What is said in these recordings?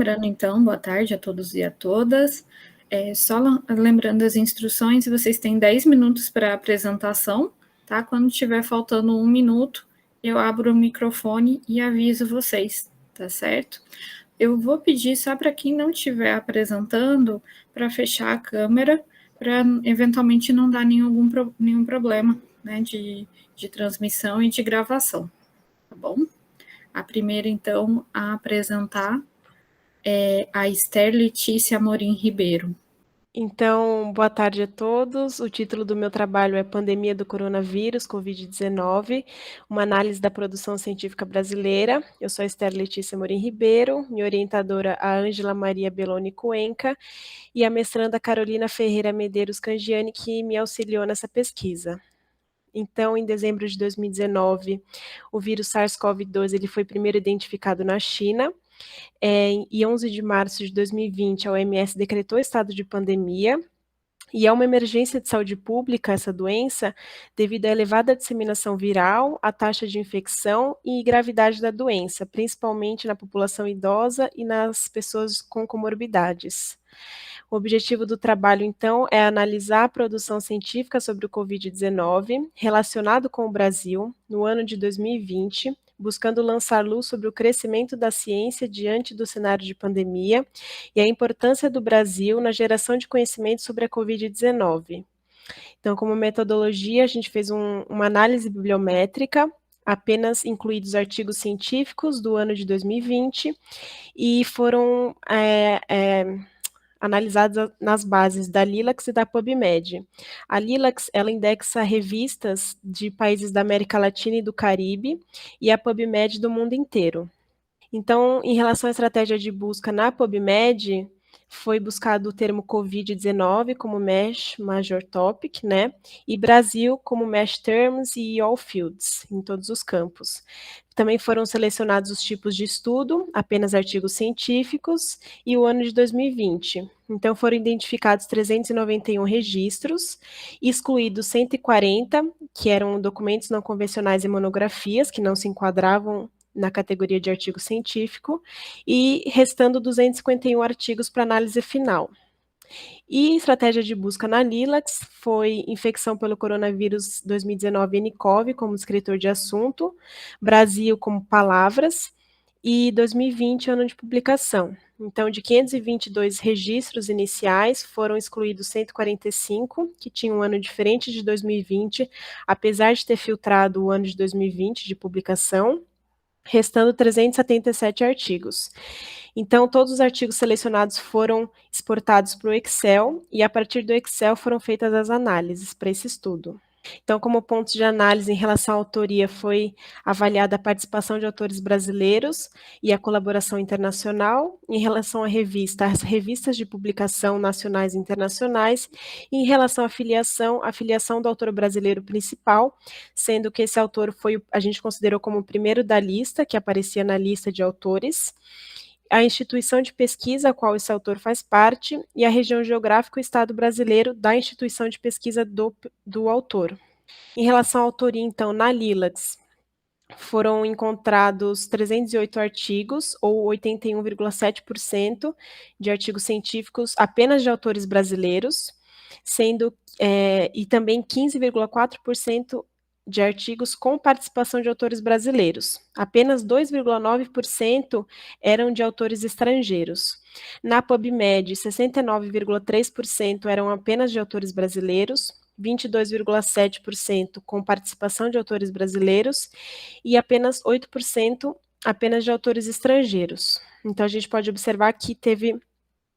lembrando então, boa tarde a todos e a todas. Só lembrando as instruções, vocês têm 10 minutos para a apresentação, tá? Quando tiver faltando 1 minuto, eu abro o microfone e aviso vocês, tá certo? Eu vou pedir só para quem não estiver apresentando, para fechar a câmera, para eventualmente não dar nenhum problema, né, de transmissão e de gravação, tá bom? A primeira, então, a apresentar é a Esther Letícia Amorim Ribeiro. Então, boa tarde a todos. O título do meu trabalho é Pandemia do Coronavírus, Covid-19, uma análise da produção científica brasileira. Eu sou a Esther Letícia Amorim Ribeiro, minha orientadora a Ângela Maria Belloni Cuenca e a mestranda Carolina Ferreira Medeiros Cangiani, que me auxiliou nessa pesquisa. Então, em dezembro de 2019, o vírus SARS-CoV-2 ele foi primeiro identificado na China. E 11 de março de 2020, a OMS decretou estado de pandemia, e é uma emergência de saúde pública essa doença, devido à elevada disseminação viral, à taxa de infecção e gravidade da doença, principalmente na população idosa e nas pessoas com comorbidades. O objetivo do trabalho, então, é analisar a produção científica sobre o Covid-19 relacionado com o Brasil no ano de 2020, buscando lançar luz sobre o crescimento da ciência diante do cenário de pandemia e a importância do Brasil na geração de conhecimento sobre a Covid-19. Então, como metodologia, a gente fez uma análise bibliométrica, apenas incluídos artigos científicos do ano de 2020, e foram analisadas nas bases da Lilacs e da PubMed. A Lilacs, ela indexa revistas de países da América Latina e do Caribe, e a PubMed do mundo inteiro. Então, em relação à estratégia de busca na PubMed, foi buscado o termo Covid-19 como MASH, Major Topic, né? E Brasil como MASH Terms e All Fields, em todos os campos. Também foram selecionados os tipos de estudo, apenas artigos científicos, e o ano de 2020. Então, foram identificados 391 registros, excluídos 140, que eram documentos não convencionais e monografias, que não se enquadravam na categoria de artigo científico, e restando 251 artigos para análise final. E estratégia de busca na Lilacs foi infecção pelo coronavírus 2019 nCoV como escritor de assunto, Brasil como palavras, e 2020 ano de publicação. Então, de 522 registros iniciais, foram excluídos 145, que tinham um ano diferente de 2020, apesar de ter filtrado o ano de 2020 de publicação, restando 377 artigos. Então, todos os artigos selecionados foram exportados para o Excel, e a partir do Excel foram feitas as análises para esse estudo. Então, como pontos de análise em relação à autoria, foi avaliada a participação de autores brasileiros e a colaboração internacional. Em relação à revista, as revistas de publicação nacionais e internacionais. E em relação à filiação, a filiação do autor brasileiro principal, sendo que esse autor a gente considerou como o primeiro da lista, que aparecia na lista de autores, a instituição de pesquisa a qual esse autor faz parte e a região geográfica e o estado brasileiro da instituição de pesquisa do autor. Em relação à autoria, então, na Lilacs, foram encontrados 308 artigos, ou 81,7% de artigos científicos apenas de autores brasileiros, sendo e também 15,4% de artigos com participação de autores brasileiros. Apenas 2,9% eram de autores estrangeiros. Na PubMed, 69,3% eram apenas de autores brasileiros, 22,7% com participação de autores brasileiros e apenas 8% apenas de autores estrangeiros. Então, a gente pode observar que teve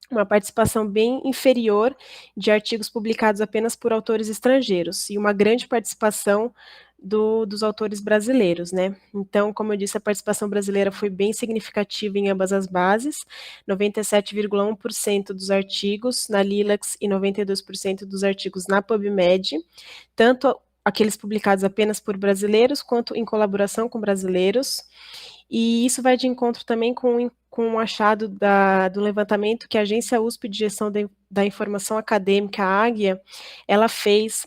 uma participação bem inferior de artigos publicados apenas por autores estrangeiros, e uma grande participação dos autores brasileiros, né? Então, como eu disse, a participação brasileira foi bem significativa em ambas as bases, 97,1% dos artigos na Lilacs e 92% dos artigos na PubMed, tanto aqueles publicados apenas por brasileiros, quanto em colaboração com brasileiros. E isso vai de encontro também com o achado do levantamento que a Agência USP de Gestão da Informação Acadêmica, a Águia, ela fez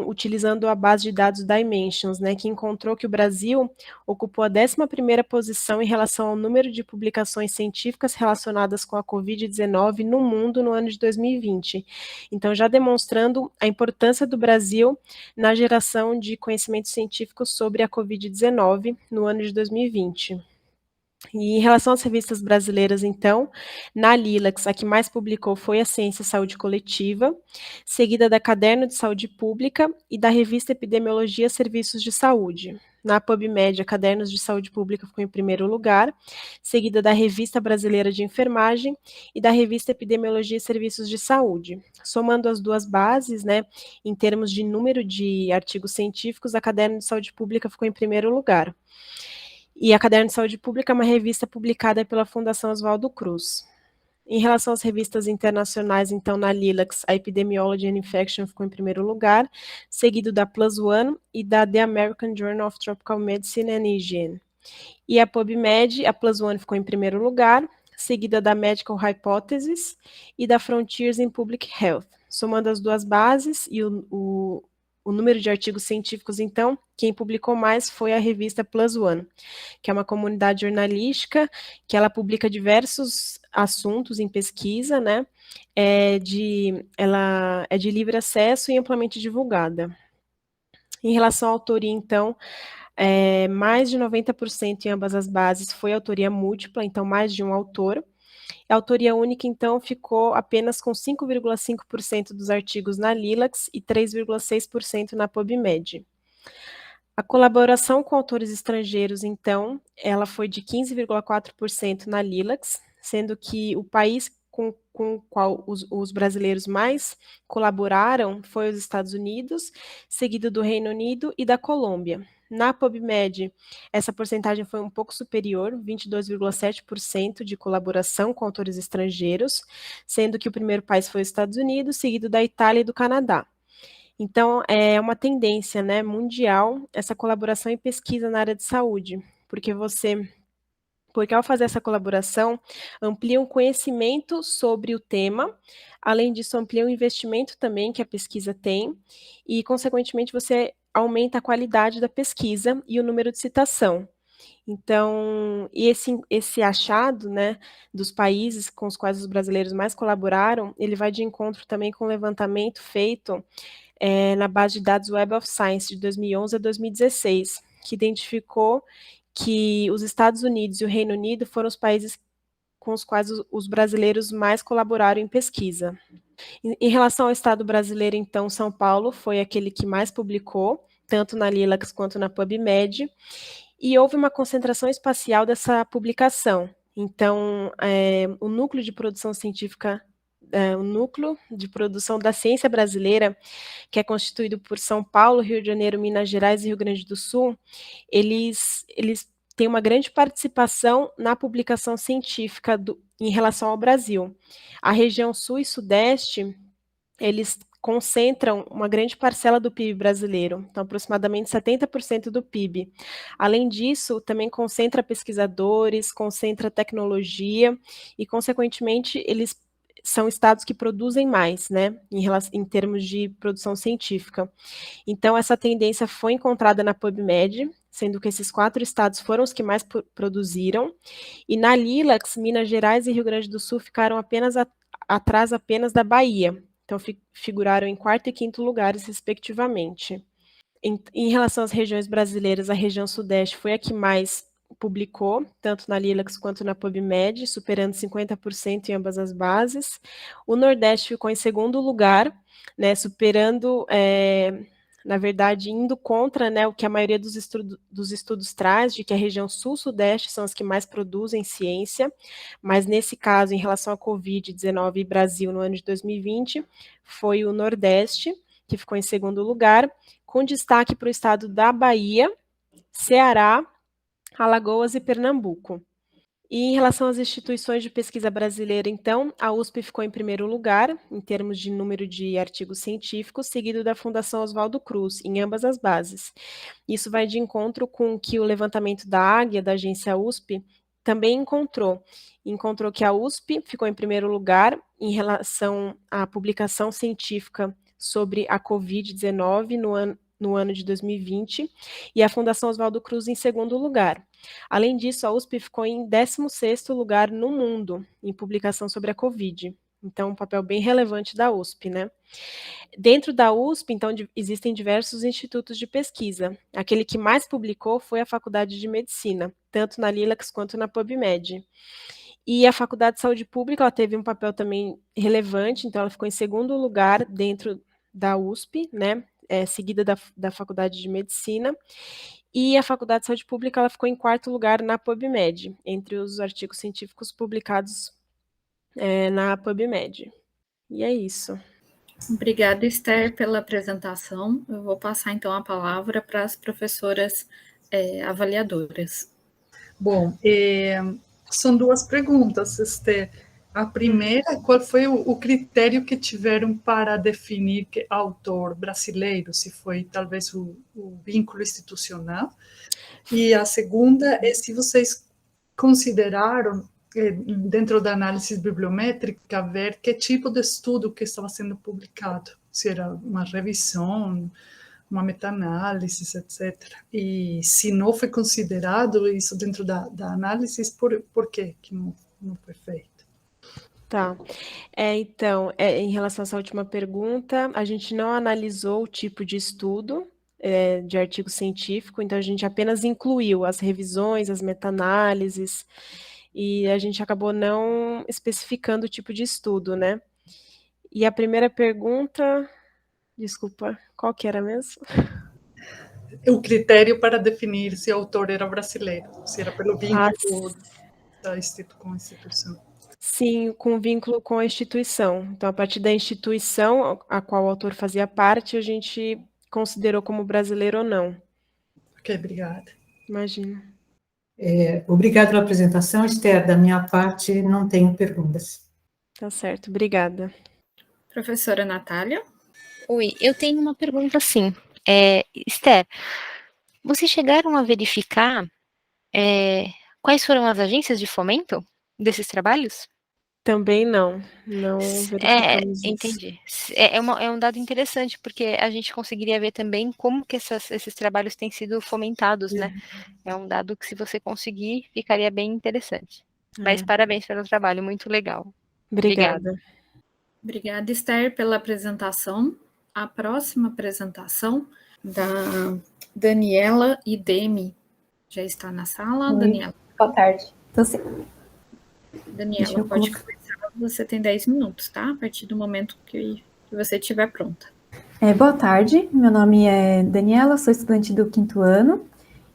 utilizando a base de dados Dimensions, né, que encontrou que o Brasil ocupou a 11ª posição em relação ao número de publicações científicas relacionadas com a Covid-19 no mundo no ano de 2020. Então, já demonstrando a importância do Brasil na geração de conhecimento científico sobre a Covid-19 no ano de 2020. E em relação às revistas brasileiras, então, na Lilacs, a que mais publicou foi a Ciência e Saúde Coletiva, seguida da Caderno de Saúde Pública e da revista Epidemiologia e Serviços de Saúde. Na PubMed, a Cadernos de Saúde Pública ficou em primeiro lugar, seguida da Revista Brasileira de Enfermagem e da revista Epidemiologia e Serviços de Saúde. Somando as duas bases, né, em termos de número de artigos científicos, a Caderno de Saúde Pública ficou em primeiro lugar. E a Caderno de Saúde Pública é uma revista publicada pela Fundação Oswaldo Cruz. Em relação às revistas internacionais, então, na Lilacs, a Epidemiology and Infection ficou em primeiro lugar, seguido da PLOS ONE e da The American Journal of Tropical Medicine and Hygiene. E a PubMed, a PLOS ONE ficou em primeiro lugar, seguida da Medical Hypothesis e da Frontiers in Public Health. Somando as duas bases e o número de artigos científicos, então, quem publicou mais foi a revista PLOS ONE, que é uma comunidade jornalística que ela publica diversos assuntos em pesquisa, né? Ela é de livre acesso e amplamente divulgada. Em relação à autoria, então, mais de 90% em ambas as bases foi autoria múltipla, então mais de um autor. A autoria única, então, ficou apenas com 5,5% dos artigos na Lilacs e 3,6% na PubMed. A colaboração com autores estrangeiros, então, ela foi de 15,4% na Lilacs, sendo que o país com o qual os brasileiros mais colaboraram foi os Estados Unidos, seguido do Reino Unido e da Colômbia. Na PubMed, essa porcentagem foi um pouco superior, 22,7% de colaboração com autores estrangeiros, sendo que o primeiro país foi os Estados Unidos, seguido da Itália e do Canadá. Então, é uma tendência, né, mundial essa colaboração em pesquisa na área de saúde, porque ao fazer essa colaboração, amplia o conhecimento sobre o tema, além disso, amplia o investimento também que a pesquisa tem, e, consequentemente, você aumenta a qualidade da pesquisa e o número de citação. Então, esse achado, né, dos países com os quais os brasileiros mais colaboraram, ele vai de encontro também com o levantamento feito na base de dados Web of Science de 2011 a 2016, que identificou que os Estados Unidos e o Reino Unido foram os países com os quais os brasileiros mais colaboraram em pesquisa. Em relação ao Estado brasileiro, então, São Paulo foi aquele que mais publicou, tanto na Lilacs quanto na PubMed, e houve uma concentração espacial dessa publicação. Então, o núcleo de produção científica, o núcleo de produção da ciência brasileira, que é constituído por São Paulo, Rio de Janeiro, Minas Gerais e Rio Grande do Sul, eles têm uma grande participação na publicação científica em relação ao Brasil. A região Sul e Sudeste, eles concentram uma grande parcela do PIB brasileiro, então aproximadamente 70% do PIB. Além disso, também concentra pesquisadores, concentra tecnologia e, consequentemente, eles são estados que produzem mais, né, em termos de produção científica. Então, essa tendência foi encontrada na PubMed, sendo que esses 4 estados foram os que mais produziram, e na Lilacs, Minas Gerais e Rio Grande do Sul ficaram atrás apenas da Bahia, então figuraram em 4º e 5º lugares, respectivamente. Em relação às regiões brasileiras, a região Sudeste foi a que mais publicou, tanto na Lilacs quanto na PubMed, superando 50% em ambas as bases. O Nordeste ficou em 2º lugar, né, superando, na verdade, indo contra, né, o que a maioria dos estudos traz, de que a região Sul-Sudeste são as que mais produzem ciência, mas nesse caso, em relação à Covid-19 e Brasil no ano de 2020, foi o Nordeste, que ficou em 2º lugar, com destaque para o estado da Bahia, Ceará, Alagoas e Pernambuco. E em relação às instituições de pesquisa brasileira, então, a USP ficou em primeiro lugar, em termos de número de artigos científicos, seguido da Fundação Oswaldo Cruz, em ambas as bases. Isso vai de encontro com o que o levantamento da Águia, da agência USP, também encontrou. Encontrou que a USP ficou em primeiro lugar em relação à publicação científica sobre a Covid-19 no ano de 2020, e a Fundação Oswaldo Cruz em segundo lugar. Além disso, a USP ficou em 16º lugar no mundo em publicação sobre a Covid. Então, um papel bem relevante da USP, né? Dentro da USP, então, existem diversos institutos de pesquisa. Aquele que mais publicou foi a Faculdade de Medicina, tanto na Lilacs quanto na PubMed. E a Faculdade de Saúde Pública, ela teve um papel também relevante, então ela ficou em segundo lugar dentro da USP, né, seguida da Faculdade de Medicina, e a Faculdade de Saúde Pública, ela ficou em quarto lugar na PubMed, entre os artigos científicos publicados na PubMed. E é isso. Obrigada, Esther, pela apresentação. Eu vou passar, então, a palavra para as professoras avaliadoras. Bom, são duas perguntas, Esther. A primeira, qual foi o critério que tiveram para definir que autor brasileiro, se foi talvez o vínculo institucional? E a segunda é se vocês consideraram, dentro da análise bibliométrica, ver que tipo de estudo que estava sendo publicado, se era uma revisão, uma meta-análise, etc. E se não foi considerado isso dentro da análise, por que não foi feito? Tá. Então, em relação a essa última pergunta, a gente não analisou o tipo de estudo de artigo científico, então a gente apenas incluiu as revisões, as meta-análises, e a gente acabou não especificando o tipo de estudo, né? E a primeira pergunta, desculpa, qual que era mesmo? O critério para definir se o autor era brasileiro, se era pelo vínculo com a instituição. Sim, com vínculo com a instituição. Então, a partir da instituição a qual o autor fazia parte, a gente considerou como brasileiro ou não. Ok, obrigada. Imagina. Obrigada pela apresentação, Esther. Da minha parte, não tenho perguntas. Tá certo, obrigada. Professora Natália? Oi, eu tenho uma pergunta sim. Esther, vocês chegaram a verificar quais foram as agências de fomento desses trabalhos? Também não verificamos isso. Entendi. É um dado interessante, porque a gente conseguiria ver também como que esses trabalhos têm sido fomentados, né? É um dado que, se você conseguir, ficaria bem interessante. Mas parabéns pelo trabalho, muito legal. Obrigada. Obrigada, Esther, pela apresentação. A próxima apresentação da Daniela Idemi. Já está na sala, Daniela? Boa tarde. Tô sim. Daniela, pode começar. Você tem 10 minutos, tá? A partir do momento que você estiver pronta. Boa tarde, meu nome é Daniela, sou estudante do 5º ano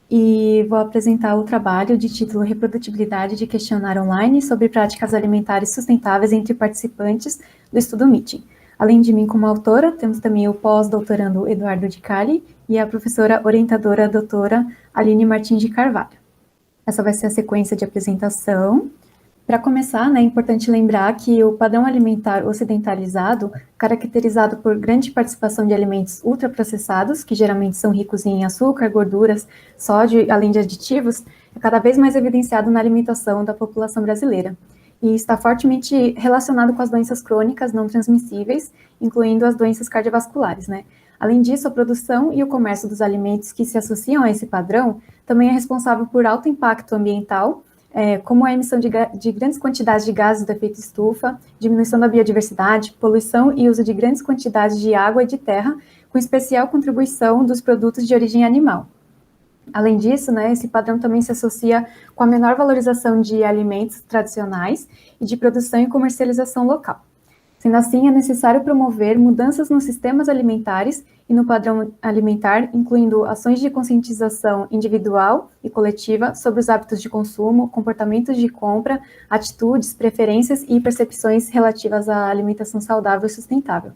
e vou apresentar o trabalho de título Reprodutibilidade de Questionário Online sobre Práticas Alimentares Sustentáveis entre participantes do estudo Meeting. Além de mim como autora, temos também o pós-doutorando Eduardo Di Cali e a professora orientadora doutora Aline Martins de Carvalho. Essa vai ser a sequência de apresentação. Para começar, é importante lembrar que o padrão alimentar ocidentalizado, caracterizado por grande participação de alimentos ultraprocessados, que geralmente são ricos em açúcar, gorduras, sódio, além de aditivos, é cada vez mais evidenciado na alimentação da população brasileira. E está fortemente relacionado com as doenças crônicas não transmissíveis, incluindo as doenças cardiovasculares, Além disso, a produção e o comércio dos alimentos que se associam a esse padrão também é responsável por alto impacto ambiental, como a emissão de grandes quantidades de gases do efeito estufa, diminuição da biodiversidade, poluição e uso de grandes quantidades de água e de terra, com especial contribuição dos produtos de origem animal. Além disso, esse padrão também se associa com a menor valorização de alimentos tradicionais e de produção e comercialização local. Sendo assim, é necessário promover mudanças nos sistemas alimentares e no padrão alimentar, incluindo ações de conscientização individual e coletiva sobre os hábitos de consumo, comportamentos de compra, atitudes, preferências e percepções relativas à alimentação saudável e sustentável.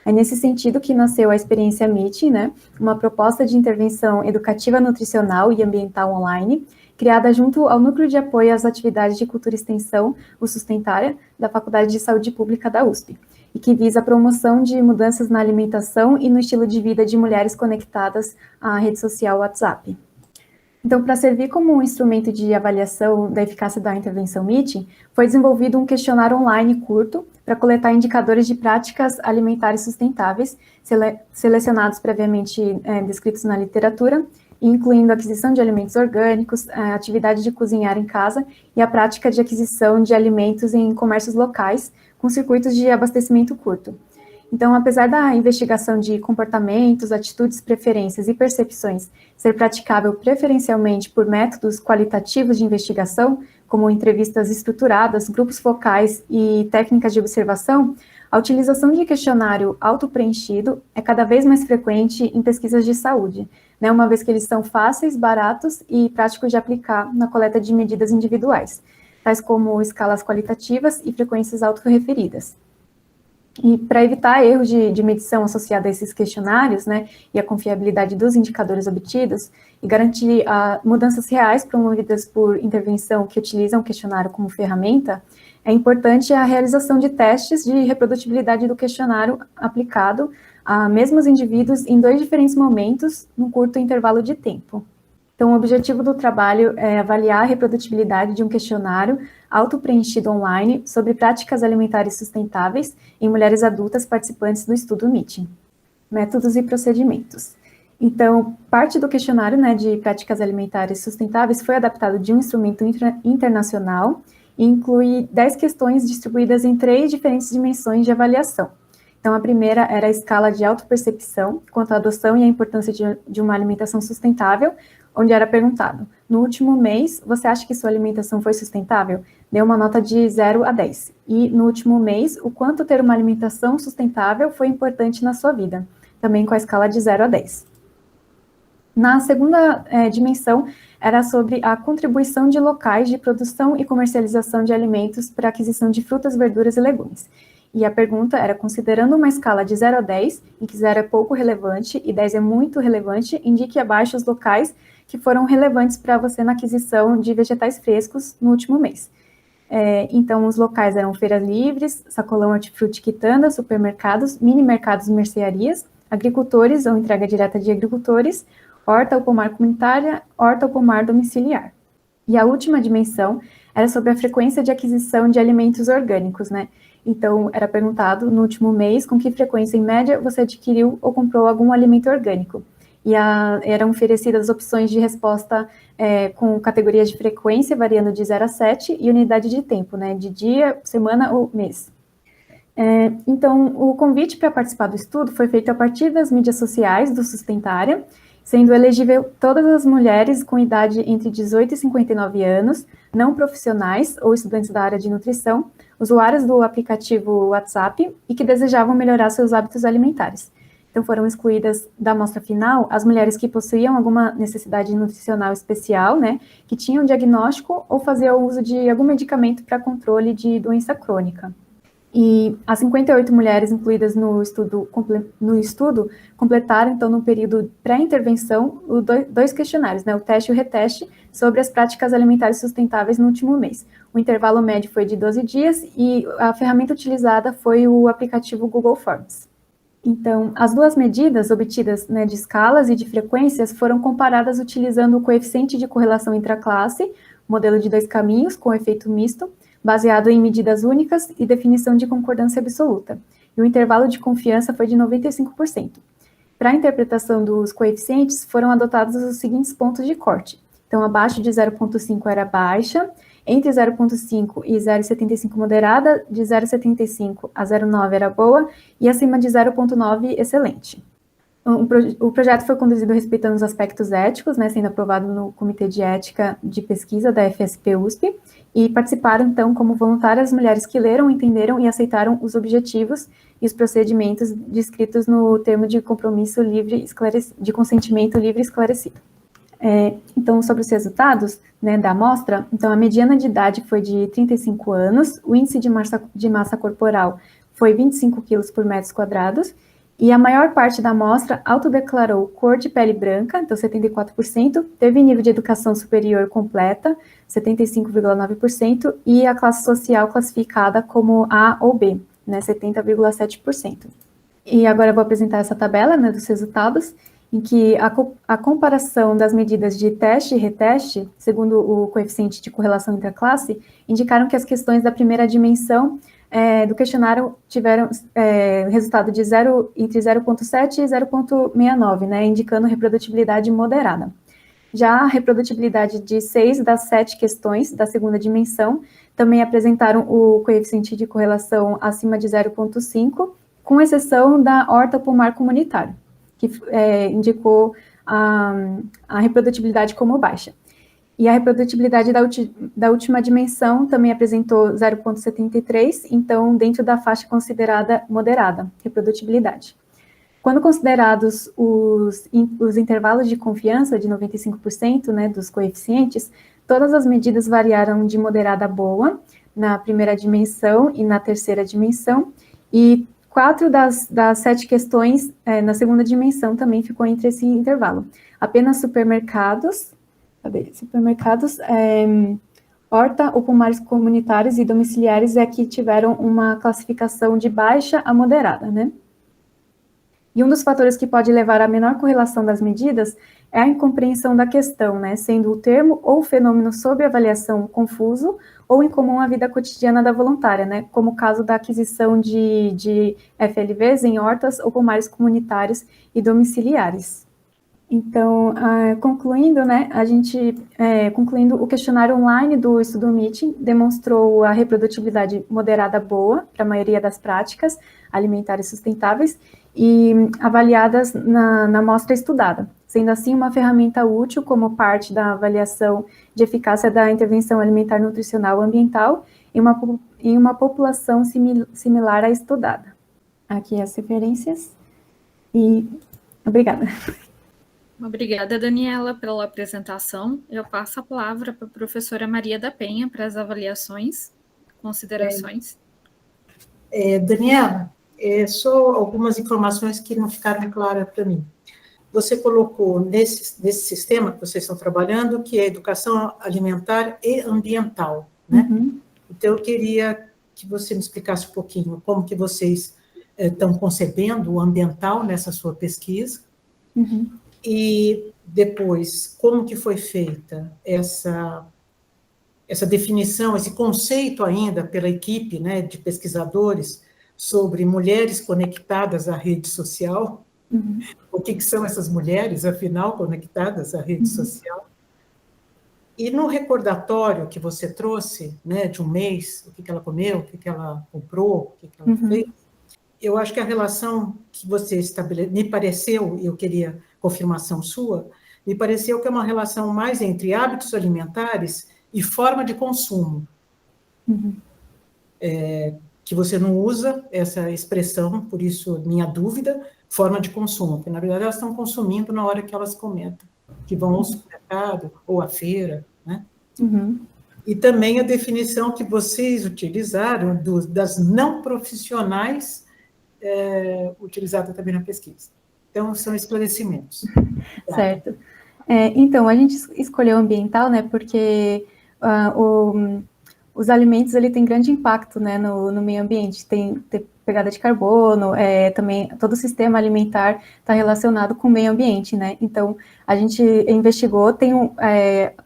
É nesse sentido que nasceu a experiência Meeting, uma proposta de intervenção educativa, nutricional e ambiental online, criada junto ao Núcleo de Apoio às Atividades de Cultura e Extensão, o Sustentária, da Faculdade de Saúde Pública da USP, e que visa a promoção de mudanças na alimentação e no estilo de vida de mulheres conectadas à rede social WhatsApp. Então, para servir como um instrumento de avaliação da eficácia da intervenção MIT, foi desenvolvido um questionário online curto para coletar indicadores de práticas alimentares sustentáveis, selecionados previamente descritos na literatura, incluindo a aquisição de alimentos orgânicos, a atividade de cozinhar em casa e a prática de aquisição de alimentos em comércios locais, com circuitos de abastecimento curto. Então, apesar da investigação de comportamentos, atitudes, preferências e percepções ser praticável preferencialmente por métodos qualitativos de investigação, como entrevistas estruturadas, grupos focais e técnicas de observação, a utilização de questionário autopreenchido é cada vez mais frequente em pesquisas de saúde, né, uma vez que eles são fáceis, baratos e práticos de aplicar na coleta de medidas individuais, tais como escalas qualitativas e frequências autorreferidas. E para evitar erros de medição associados a esses questionários, né, e a confiabilidade dos indicadores obtidos, e garantir mudanças reais promovidas por intervenção que utilizam o questionário como ferramenta, é importante a realização de testes de reprodutibilidade do questionário aplicado a mesmos indivíduos em 2 diferentes momentos, num curto intervalo de tempo. Então, o objetivo do trabalho é avaliar a reprodutibilidade de um questionário autopreenchido online sobre práticas alimentares sustentáveis em mulheres adultas participantes do estudo MIT. Métodos e procedimentos. Então, parte do questionário, né, de práticas alimentares sustentáveis foi adaptado de um instrumento internacional e inclui 10 questões distribuídas em 3 diferentes dimensões de avaliação. Então, a primeira era a escala de autopercepção quanto à adoção e a importância de uma alimentação sustentável, onde era perguntado, no último mês, você acha que sua alimentação foi sustentável? Deu uma nota de 0 a 10. E no último mês, o quanto ter uma alimentação sustentável foi importante na sua vida? Também com a escala de 0 a 10. Na segunda dimensão, era sobre a contribuição de locais de produção e comercialização de alimentos para a aquisição de frutas, verduras e legumes. E a pergunta era, considerando uma escala de 0 a 10, em que 0 é pouco relevante e 10 é muito relevante, indique abaixo os locais que foram relevantes para você na aquisição de vegetais frescos no último mês. Então, os locais eram feiras livres, sacolão, hortifruti, quitanda, supermercados, mini mercados e mercearias, agricultores ou entrega direta de agricultores, horta ou pomar comunitária, horta ou pomar domiciliar. E a última dimensão era sobre a frequência de aquisição de alimentos orgânicos, né? Então, era perguntado no último mês com que frequência, em média, você adquiriu ou comprou algum alimento orgânico. E eram oferecidas opções de resposta com categorias de frequência, variando de 0 a 7, e unidade de tempo, né, de dia, semana ou mês. Então, o convite para participar do estudo foi feito a partir das mídias sociais do Sustentária, sendo elegível todas as mulheres com idade entre 18 e 59 anos, não profissionais ou estudantes da área de nutrição, usuários do aplicativo WhatsApp e que desejavam melhorar seus hábitos alimentares. Então, foram excluídas da amostra final as mulheres que possuíam alguma necessidade nutricional especial, né, que tinham diagnóstico ou faziam uso de algum medicamento para controle de doença crônica. E as 58 mulheres incluídas no estudo completaram, então, no período pré-intervenção, dois questionários, né, o teste e o reteste, sobre as práticas alimentares sustentáveis no último mês. O intervalo médio foi de 12 dias e a ferramenta utilizada foi o aplicativo Google Forms. Então, as 2 medidas obtidas, né, de escalas e de frequências foram comparadas utilizando o coeficiente de correlação intraclasse, modelo de 2 caminhos, com efeito misto, baseado em medidas únicas e definição de concordância absoluta. E o intervalo de confiança foi de 95%. Para a interpretação dos coeficientes, foram adotados os seguintes pontos de corte. Então, abaixo de 0,5 era baixa, entre 0,5 e 0,75 moderada, de 0,75 a 0,9 era boa, e acima de 0,9 excelente. O projeto foi conduzido respeitando os aspectos éticos, né, sendo aprovado no Comitê de Ética de Pesquisa da FSP-USP, e participaram, então, como voluntárias mulheres que leram, entenderam e aceitaram os objetivos e os procedimentos descritos no termo de compromisso livre de consentimento livre e esclarecido. Então, sobre os resultados, né, da amostra, então a mediana de idade foi de 35 anos, o índice de massa corporal foi 25 quilos por metros quadrados, e a maior parte da amostra autodeclarou cor de pele branca, então 74%, teve nível de educação superior completa, 75,9%, e a classe social classificada como A ou B, né, 70,7%. E agora eu vou apresentar essa tabela, né, dos resultados. em que a comparação das medidas de teste e reteste, segundo o coeficiente de correlação interclasse, indicaram que as questões da primeira dimensão do questionário tiveram resultado de entre 0,7 e 0,69, né, indicando reprodutibilidade moderada. Já a reprodutibilidade de 6 das 7 questões da segunda dimensão também apresentaram o coeficiente de correlação acima de 0,5, com exceção da horta pomar comunitário, que indicou a reprodutibilidade como baixa. E a reprodutibilidade da última dimensão também apresentou 0,73, então dentro da faixa considerada moderada, reprodutibilidade. Quando considerados os intervalos de confiança de 95%, né, dos coeficientes, todas as medidas variaram de moderada a boa na primeira dimensão e na terceira dimensão, e 4 das 7 questões na segunda dimensão também ficou entre esse intervalo. Apenas supermercados, horta ou pomares comunitários e domiciliares que tiveram uma classificação de baixa a moderada, né? E um dos fatores que pode levar à menor correlação das medidas é a incompreensão da questão, né, sendo o termo ou o fenômeno sob avaliação confuso ou incomum à vida cotidiana da voluntária, né, como o caso da aquisição de FLVs em hortas ou pomares comunitários e domiciliares. Então, concluindo, né, concluindo, o questionário online do Estudo Meeting demonstrou a reprodutibilidade moderada boa para a maioria das práticas alimentares sustentáveis e avaliadas na amostra estudada, sendo assim uma ferramenta útil como parte da avaliação de eficácia da intervenção alimentar nutricional ambiental em uma população similar à estudada. Aqui as referências e obrigada. Obrigada, Daniela, pela apresentação. Eu passo a palavra para a professora Maria da Penha para as avaliações, considerações. Daniela, só algumas informações que não ficaram claras para mim. Você colocou nesse sistema que vocês estão trabalhando, que é educação alimentar e ambiental, né? Uhum. Então, eu queria que você me explicasse um pouquinho como que vocês estão concebendo o ambiental nessa sua pesquisa, Uhum. e depois, como que foi feita essa definição, esse conceito ainda pela equipe, né, de pesquisadores sobre mulheres conectadas à rede social. Uhum. O que são essas mulheres, afinal, conectadas à rede social? E no recordatório que você trouxe, né, de um mês, o que ela comeu, o que ela comprou, o que ela fez, eu acho que a relação que você estabeleceu, me pareceu, e eu queria confirmação sua, me pareceu que é uma relação mais entre hábitos alimentares e forma de consumo. Que você não usa essa expressão, por isso minha dúvida, forma de consumo, porque na verdade elas estão consumindo na hora que elas comentam, que vão ao supermercado ou à feira, né? Uhum. E também a definição que vocês utilizaram das não profissionais utilizada também na pesquisa. Então, são esclarecimentos. Certo. Então, a gente escolheu ambiental, né, porque os alimentos, ele tem grande impacto, né, no meio ambiente, tem pegada de carbono, também todo o sistema alimentar está relacionado com o meio ambiente, né, então a gente investigou,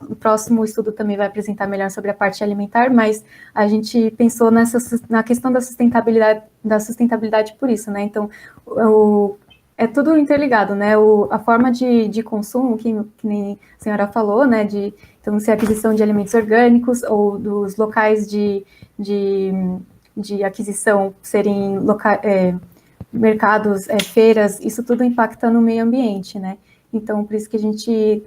o próximo estudo também vai apresentar melhor sobre a parte alimentar, mas a gente pensou na questão da sustentabilidade por isso, né, então é tudo interligado, né, a forma de consumo, que nem a senhora falou, né, então, se a aquisição de alimentos orgânicos ou dos locais de aquisição serem mercados, feiras, isso tudo impacta no meio ambiente, né? Então, por isso que a gente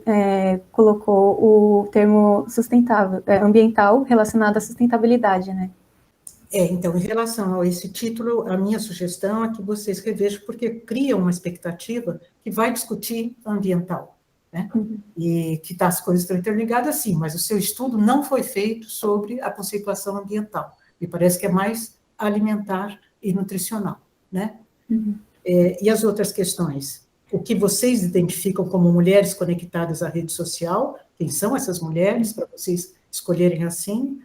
colocou o termo sustentável, ambiental relacionado à sustentabilidade, né? Então, em relação a esse título, a minha sugestão é que vocês revejam, porque cria uma expectativa que vai discutir ambiental, né? E que as coisas estão interligadas, sim, mas o seu estudo não foi feito sobre a conceituação ambiental. Me parece que é mais alimentar e nutricional, né? E as outras questões? O que vocês identificam como mulheres conectadas à rede social? Quem são essas mulheres, para vocês escolherem assim?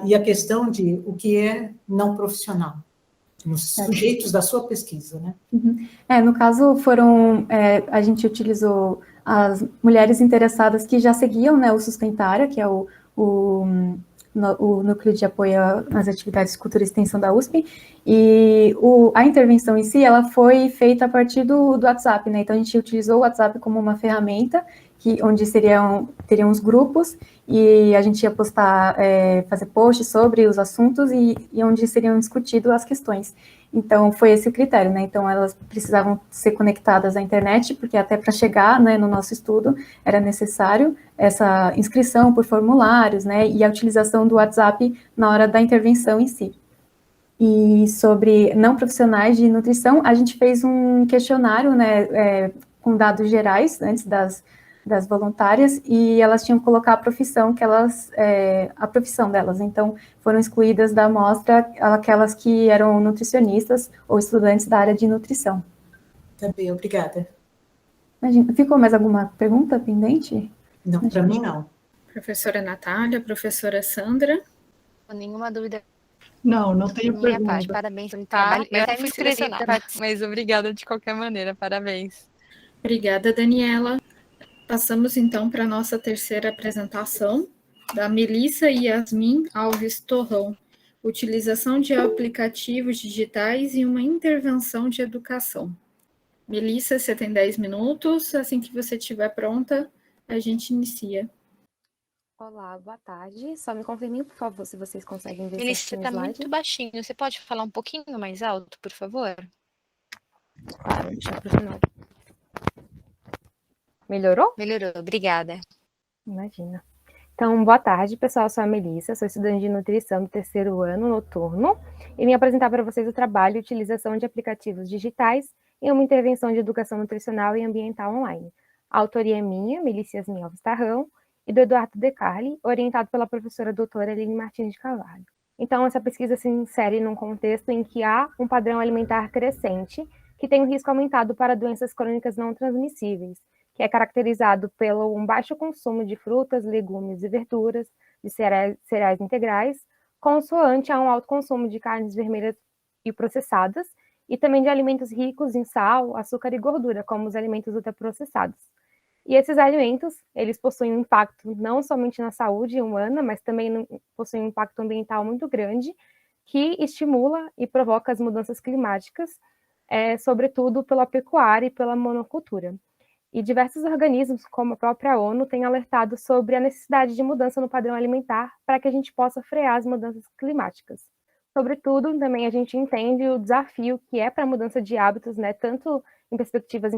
E a questão de o que é não profissional, nos sujeitos da sua pesquisa, né? No caso, a gente utilizou as mulheres interessadas que já seguiam, né, o Sustentária, que é o núcleo de apoio às atividades de cultura e extensão da USP, e a intervenção em si, ela foi feita a partir do WhatsApp, né, então a gente utilizou o WhatsApp como uma ferramenta, onde teriam os grupos, e a gente ia postar, fazer posts sobre os assuntos, e onde seriam discutidas as questões. Então, foi esse o critério, né? Então, elas precisavam ser conectadas à internet, porque até para chegar, né, no nosso estudo, era necessário essa inscrição por formulários, né, e a utilização do WhatsApp na hora da intervenção em si. E sobre não profissionais de nutrição, a gente fez um questionário, né, com dados gerais, antes das voluntárias, e elas tinham que colocar a profissão a profissão delas. Então, foram excluídas da amostra aquelas que eram nutricionistas ou estudantes da área de nutrição. Tá bem, obrigada. Imagina, ficou mais alguma pergunta pendente? Não, para mim não. Professora Natália, professora Sandra? Nenhuma dúvida. Não tenho Minha pergunta. parte, parabéns pelo trabalho. Eu até fui selecionada, selecionada. mas obrigada de qualquer maneira, parabéns. Obrigada, Daniela. Passamos, então, para a nossa terceira apresentação, da Melissa Yasmin Alves Torrão, utilização de aplicativos digitais e uma intervenção de educação. Melissa, você tem 10 minutos, assim que você estiver pronta, a gente inicia. Olá, boa tarde. Só me confirmem, por favor, se vocês conseguem ver Melissa, certinho o está slide. muito baixinho. Você pode falar um pouquinho mais alto, por favor? Claro, deixa para o final. Melhorou? Melhorou, obrigada. Imagina. Então, boa tarde, pessoal. Eu sou a Melissa, sou estudante de nutrição do 3º ano noturno e vim apresentar para vocês o trabalho Utilização de aplicativos digitais em uma intervenção de educação nutricional e ambiental online. A autoria é minha, Melissa Yasmin Alves Torrão, e do Eduardo De Carli, orientado pela professora doutora Aline Martins de Carvalho. Então, essa pesquisa se insere num contexto em que há um padrão alimentar crescente que tem um risco aumentado para doenças crônicas não transmissíveis, que é caracterizado pelo um baixo consumo de frutas, legumes e verduras, de cereais integrais, consoante a um alto consumo de carnes vermelhas e processadas, e também de alimentos ricos em sal, açúcar e gordura, como os alimentos ultraprocessados. E esses alimentos, eles possuem um impacto não somente na saúde humana, mas também possuem um impacto ambiental muito grande, que estimula e provoca as mudanças climáticas, sobretudo pela pecuária e pela monocultura. E diversos organismos, como a própria ONU, têm alertado sobre a necessidade de mudança no padrão alimentar para que a gente possa frear as mudanças climáticas. Sobretudo, também a gente entende o desafio que é para a mudança de hábitos, né, tanto em perspectivas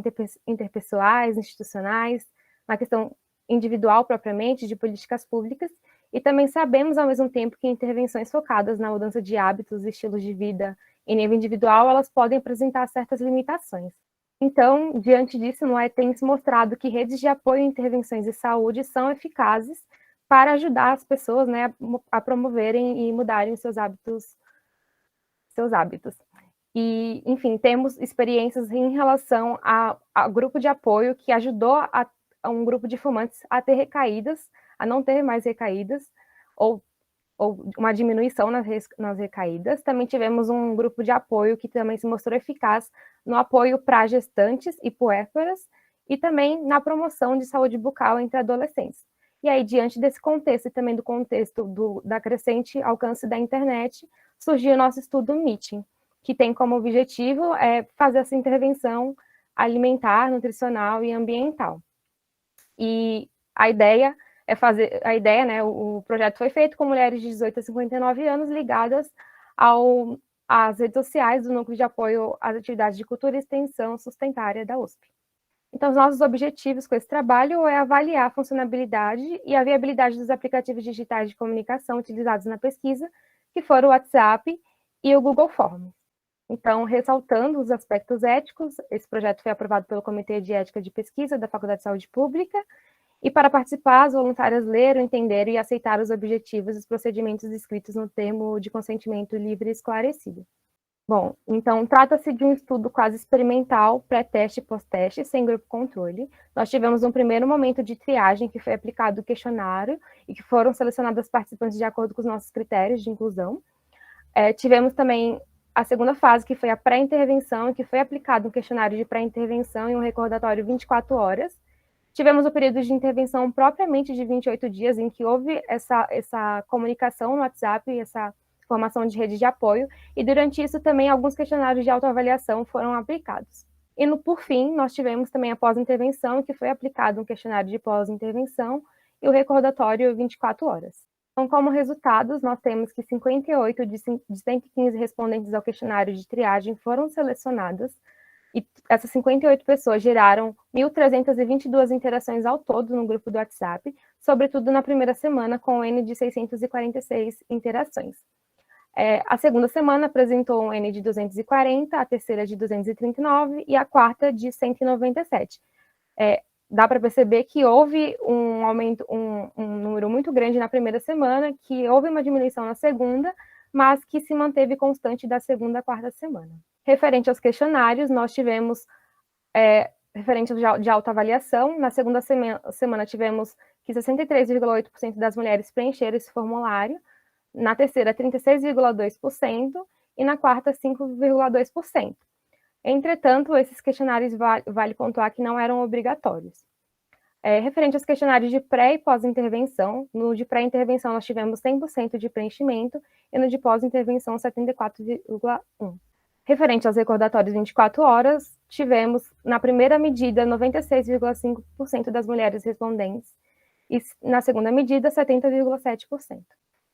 interpessoais, institucionais, na questão individual propriamente, de políticas públicas, e também sabemos, ao mesmo tempo, que intervenções focadas na mudança de hábitos e estilos de vida em nível individual, elas podem apresentar certas limitações. Então, diante disso, tem se mostrado que redes de apoio e intervenções de saúde são eficazes para ajudar as pessoas, né, a promoverem e mudarem seus hábitos. E, enfim, temos experiências em relação a grupo de apoio que ajudou a um grupo de fumantes a ter recaídas, a não ter mais recaídas, ou uma diminuição nas recaídas. Também tivemos um grupo de apoio que também se mostrou eficaz no apoio para gestantes e puérperas, e também na promoção de saúde bucal entre adolescentes. E aí, diante desse contexto e também do contexto da crescente alcance da internet, surgiu o nosso estudo Meeting, que tem como objetivo fazer essa intervenção alimentar, nutricional e ambiental. E a ideia, né, o projeto foi feito com mulheres de 18 a 59 anos ligadas às redes sociais do Núcleo de Apoio às Atividades de Cultura e Extensão Sustentária da USP. Então, os nossos objetivos com esse trabalho é avaliar a funcionalidade e a viabilidade dos aplicativos digitais de comunicação utilizados na pesquisa, que foram o WhatsApp e o Google Forms. Então, ressaltando os aspectos éticos, esse projeto foi aprovado pelo Comitê de Ética de Pesquisa da Faculdade de Saúde Pública, e para participar, as voluntárias leram, entenderam e aceitaram os objetivos e os procedimentos descritos no termo de consentimento livre e esclarecido. Bom, então, trata-se de um estudo quase experimental, pré-teste e pós-teste, sem grupo controle. Nós tivemos um primeiro momento de triagem, que foi aplicado o questionário, e que foram selecionadas participantes de acordo com os nossos critérios de inclusão. Tivemos também a segunda fase, que foi a pré-intervenção, que foi aplicado um questionário de pré-intervenção e um recordatório 24 horas. Tivemos o período de intervenção propriamente de 28 dias, em que houve essa comunicação no WhatsApp, essa formação de rede de apoio, e durante isso também alguns questionários de autoavaliação foram aplicados. E por fim, nós tivemos também a pós-intervenção, que foi aplicado um questionário de pós-intervenção e o recordatório 24 horas. Então, como resultados, nós temos que 58 de 115 respondentes ao questionário de triagem foram selecionadas, e essas 58 pessoas geraram 1.322 interações ao todo no grupo do WhatsApp, sobretudo na primeira semana, com um N de 646 interações. A segunda semana apresentou um N de 240, a terceira de 239 e a quarta de 197. Dá para perceber que houve um aumento, um número muito grande na primeira semana, que houve uma diminuição na segunda, mas que se manteve constante da segunda à quarta semana. Referente aos questionários, nós tivemos referente de autoavaliação. Na segunda semana tivemos que 63,8% das mulheres preencheram esse formulário, na terceira 36,2% e na quarta 5,2%. Entretanto, esses questionários vale pontuar que não eram obrigatórios. Referente aos questionários de pré e pós-intervenção, no de pré-intervenção nós tivemos 100% de preenchimento e no de pós-intervenção 74,1%. Referente aos recordatórios 24 horas, tivemos, na primeira medida, 96,5% das mulheres respondentes e, na segunda medida, 70,7%.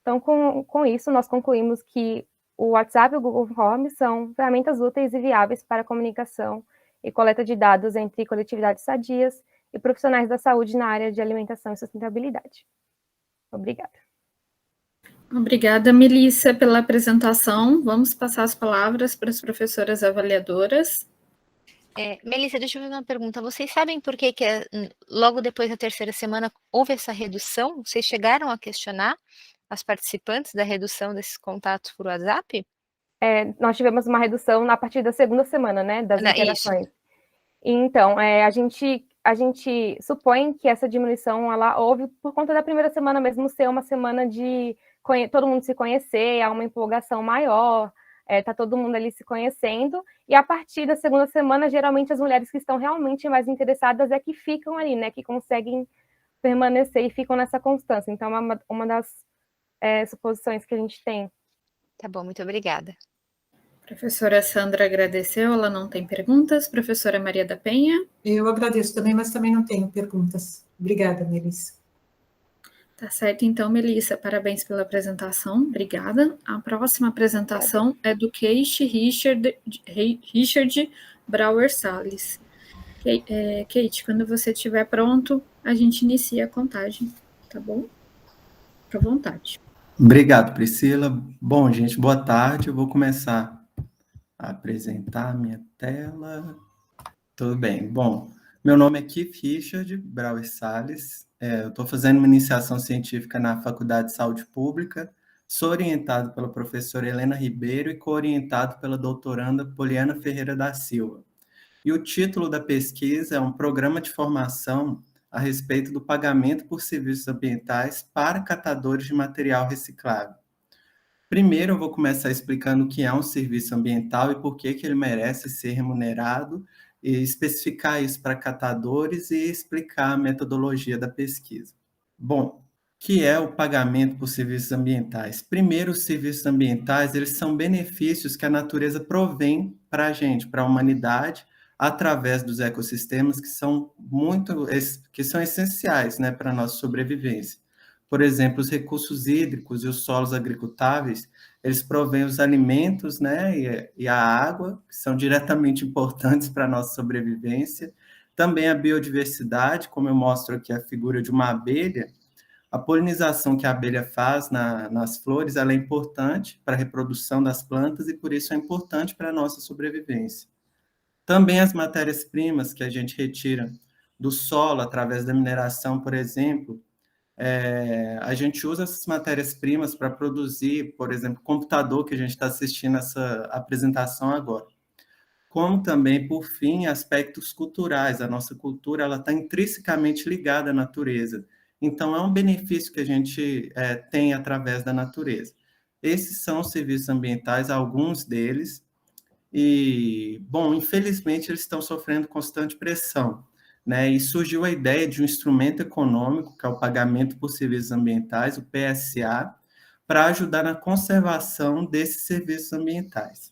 Então, com isso, nós concluímos que o WhatsApp e o Google Forms são ferramentas úteis e viáveis para a comunicação e coleta de dados entre coletividades sadias e profissionais da saúde na área de alimentação e sustentabilidade. Obrigada. Obrigada, Melissa, pela apresentação. Vamos passar as palavras para as professoras avaliadoras. Melissa, deixa eu fazer uma pergunta. Vocês sabem por que logo depois da terceira semana houve essa redução? Vocês chegaram a questionar as participantes da redução desses contatos por WhatsApp? Nós tivemos uma redução a partir da segunda semana, né, das interações. Isso. Então, a gente supõe que essa diminuição ela houve por conta da primeira semana mesmo ser uma semana de todo mundo se conhecer, há uma empolgação maior, tá todo mundo ali se conhecendo, e a partir da segunda semana, geralmente as mulheres que estão realmente mais interessadas que ficam ali, né, que conseguem permanecer e ficam nessa constância. Então, é uma das suposições que a gente tem. Tá bom, muito obrigada. Professora Sandra agradeceu, ela não tem perguntas. Professora Maria da Penha? Eu agradeço também, mas também não tenho perguntas. Obrigada, Melissa. Tá certo, então, Melissa, parabéns pela apresentação, obrigada. A próxima apresentação é do Kate Richard Brauer Salles. Kate, quando você estiver pronto, a gente inicia a contagem, tá bom? Fica à vontade. Obrigado, Priscila. Bom, gente, boa tarde. Eu vou começar a apresentar a minha tela. Tudo bem. Bom, meu nome é Keith Richard Brauer Salles. Eu estou fazendo uma iniciação científica na Faculdade de Saúde Pública. Sou orientado pela professora Helena Ribeiro e co-orientado pela doutoranda Poliana Ferreira da Silva. E o título da pesquisa é um programa de formação a respeito do pagamento por serviços ambientais para catadores de material reciclável. Primeiro, eu vou começar explicando o que é um serviço ambiental e por que ele merece ser remunerado, e especificar isso para catadores e explicar a metodologia da pesquisa. Bom, o que é o pagamento por serviços ambientais? Primeiro, os serviços ambientais, eles são benefícios que a natureza provém para a gente, para a humanidade, através dos ecossistemas que são essenciais, né, para a nossa sobrevivência. Por exemplo, os recursos hídricos e os solos agricultáveis, eles provêm os alimentos, né, e a água, que são diretamente importantes para a nossa sobrevivência. Também a biodiversidade, como eu mostro aqui a figura de uma abelha, a polinização que a abelha faz nas flores, ela é importante para a reprodução das plantas e por isso é importante para a nossa sobrevivência. Também as matérias-primas que a gente retira do solo através da mineração, por exemplo, a gente usa essas matérias-primas para produzir, por exemplo, o computador que a gente está assistindo essa apresentação agora. Como também, por fim, aspectos culturais. A nossa cultura ela está intrinsecamente ligada à natureza. Então, é um benefício que a gente tem através da natureza. Esses são os serviços ambientais, alguns deles, e, bom, infelizmente eles estão sofrendo constante pressão, né? E surgiu a ideia de um instrumento econômico, que é o pagamento por serviços ambientais, o PSA, para ajudar na conservação desses serviços ambientais.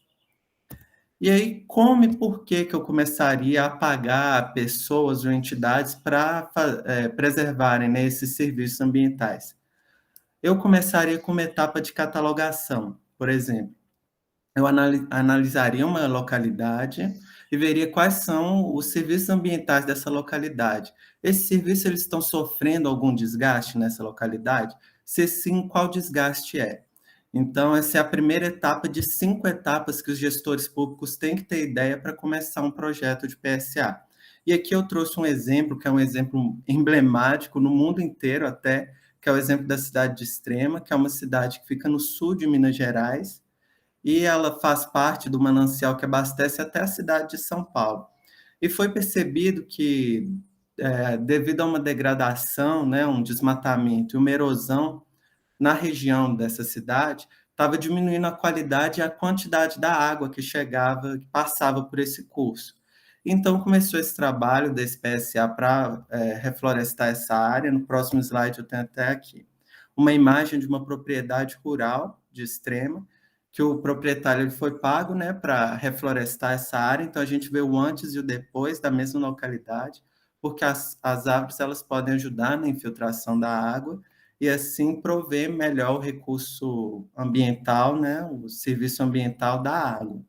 E aí, como e por que eu começaria a pagar pessoas ou entidades para preservarem, né, esses serviços ambientais? Eu começaria com uma etapa de catalogação, por exemplo. Eu analisaria uma localidade e veria quais são os serviços ambientais dessa localidade. Esses serviços eles estão sofrendo algum desgaste nessa localidade? Se sim, qual desgaste é? Então, essa é a primeira etapa de 5 etapas que os gestores públicos têm que ter ideia para começar um projeto de PSA. E aqui eu trouxe um exemplo, que é um exemplo emblemático no mundo inteiro até, que é o exemplo da cidade de Extrema, que é uma cidade que fica no sul de Minas Gerais, e ela faz parte do manancial que abastece até a cidade de São Paulo. E foi percebido que, devido a uma degradação, né, um desmatamento e uma erosão na região dessa cidade, estava diminuindo a qualidade e a quantidade da água que chegava, que passava por esse curso. Então, começou esse trabalho desse PSA para reflorestar essa área. No próximo slide eu tenho até aqui uma imagem de uma propriedade rural de Extrema, que o proprietário ele foi pago, né, para reflorestar essa área. Então, a gente vê o antes e o depois da mesma localidade, porque as árvores elas podem ajudar na infiltração da água e, assim, prover melhor o recurso ambiental, né, o serviço ambiental da água.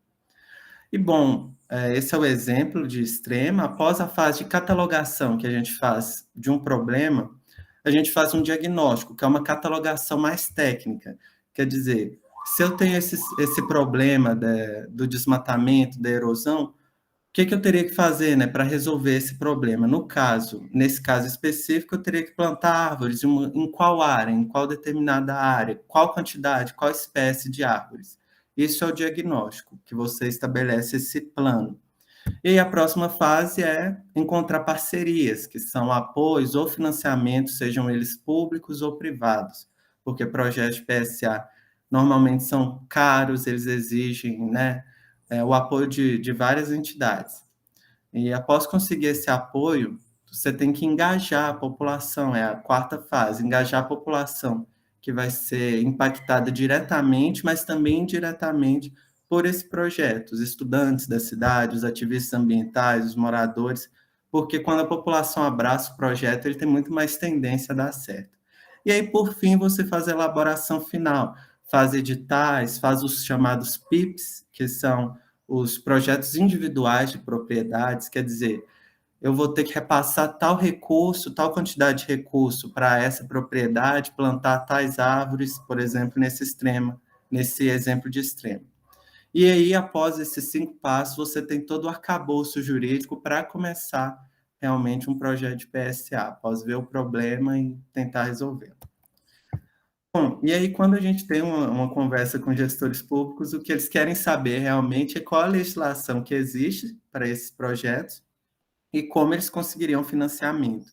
E, bom, esse é o exemplo de Extrema. Após a fase de catalogação que a gente faz de um problema, a gente faz um diagnóstico, que é uma catalogação mais técnica. Quer dizer, se eu tenho esse problema do desmatamento, da erosão, o que eu teria que fazer, né, para resolver esse problema? Nesse caso específico, eu teria que plantar árvores em qual área, em qual determinada área, qual quantidade, qual espécie de árvores. Isso é o diagnóstico, que você estabelece esse plano. E aí a próxima fase é encontrar parcerias, que são apoios ou financiamentos, sejam eles públicos ou privados, porque projetos de PSA normalmente são caros, eles exigem, né, o apoio de várias entidades. E após conseguir esse apoio, você tem que engajar a população, é a quarta fase, engajar a população, que vai ser impactada diretamente, mas também indiretamente por esse projeto, os estudantes da cidade, os ativistas ambientais, os moradores, porque quando a população abraça o projeto, ele tem muito mais tendência a dar certo. E aí, por fim, você faz a elaboração final, faz editais, faz os chamados PIPs, que são os projetos individuais de propriedades, quer dizer, eu vou ter que repassar tal recurso, tal quantidade de recurso para essa propriedade, plantar tais árvores, por exemplo, nesse exemplo de Extrema. E aí, após esses 5 passos, você tem todo o arcabouço jurídico para começar realmente um projeto de PSA, após ver o problema e tentar resolver. Bom, e aí quando a gente tem uma conversa com gestores públicos, o que eles querem saber realmente é qual a legislação que existe para esses projetos e como eles conseguiriam financiamento.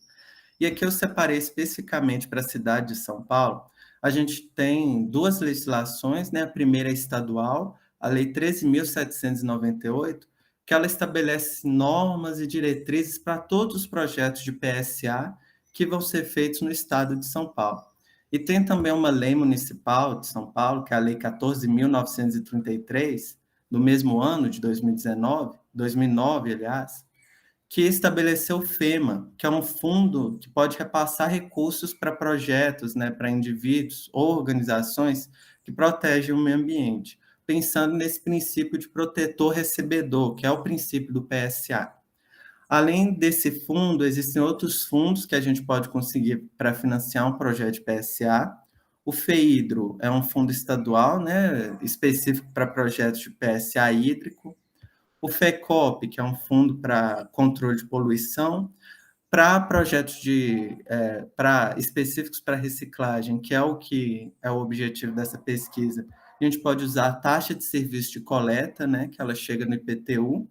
E aqui eu separei especificamente para a cidade de São Paulo. A gente tem 2 legislações, né? A primeira é estadual, a Lei 13.798, que ela estabelece normas e diretrizes para todos os projetos de PSA que vão ser feitos no estado de São Paulo. E tem também uma lei municipal de São Paulo, que é a Lei 14.933, do mesmo ano de 2009, aliás, que estabeleceu o FEMA, que é um fundo que pode repassar recursos para projetos, né, para indivíduos ou organizações que protegem o meio ambiente, pensando nesse princípio de protetor-recebedor, que é o princípio do PSA. Além desse fundo, existem outros fundos que a gente pode conseguir para financiar um projeto de PSA. O FEHIDRO é um fundo estadual, né, específico para projetos de PSA hídrico. O FECOP, que é um fundo para controle de poluição, para projetos específicos para reciclagem, que é o objetivo dessa pesquisa. A gente pode usar a taxa de serviço de coleta, né, que ela chega no IPTU,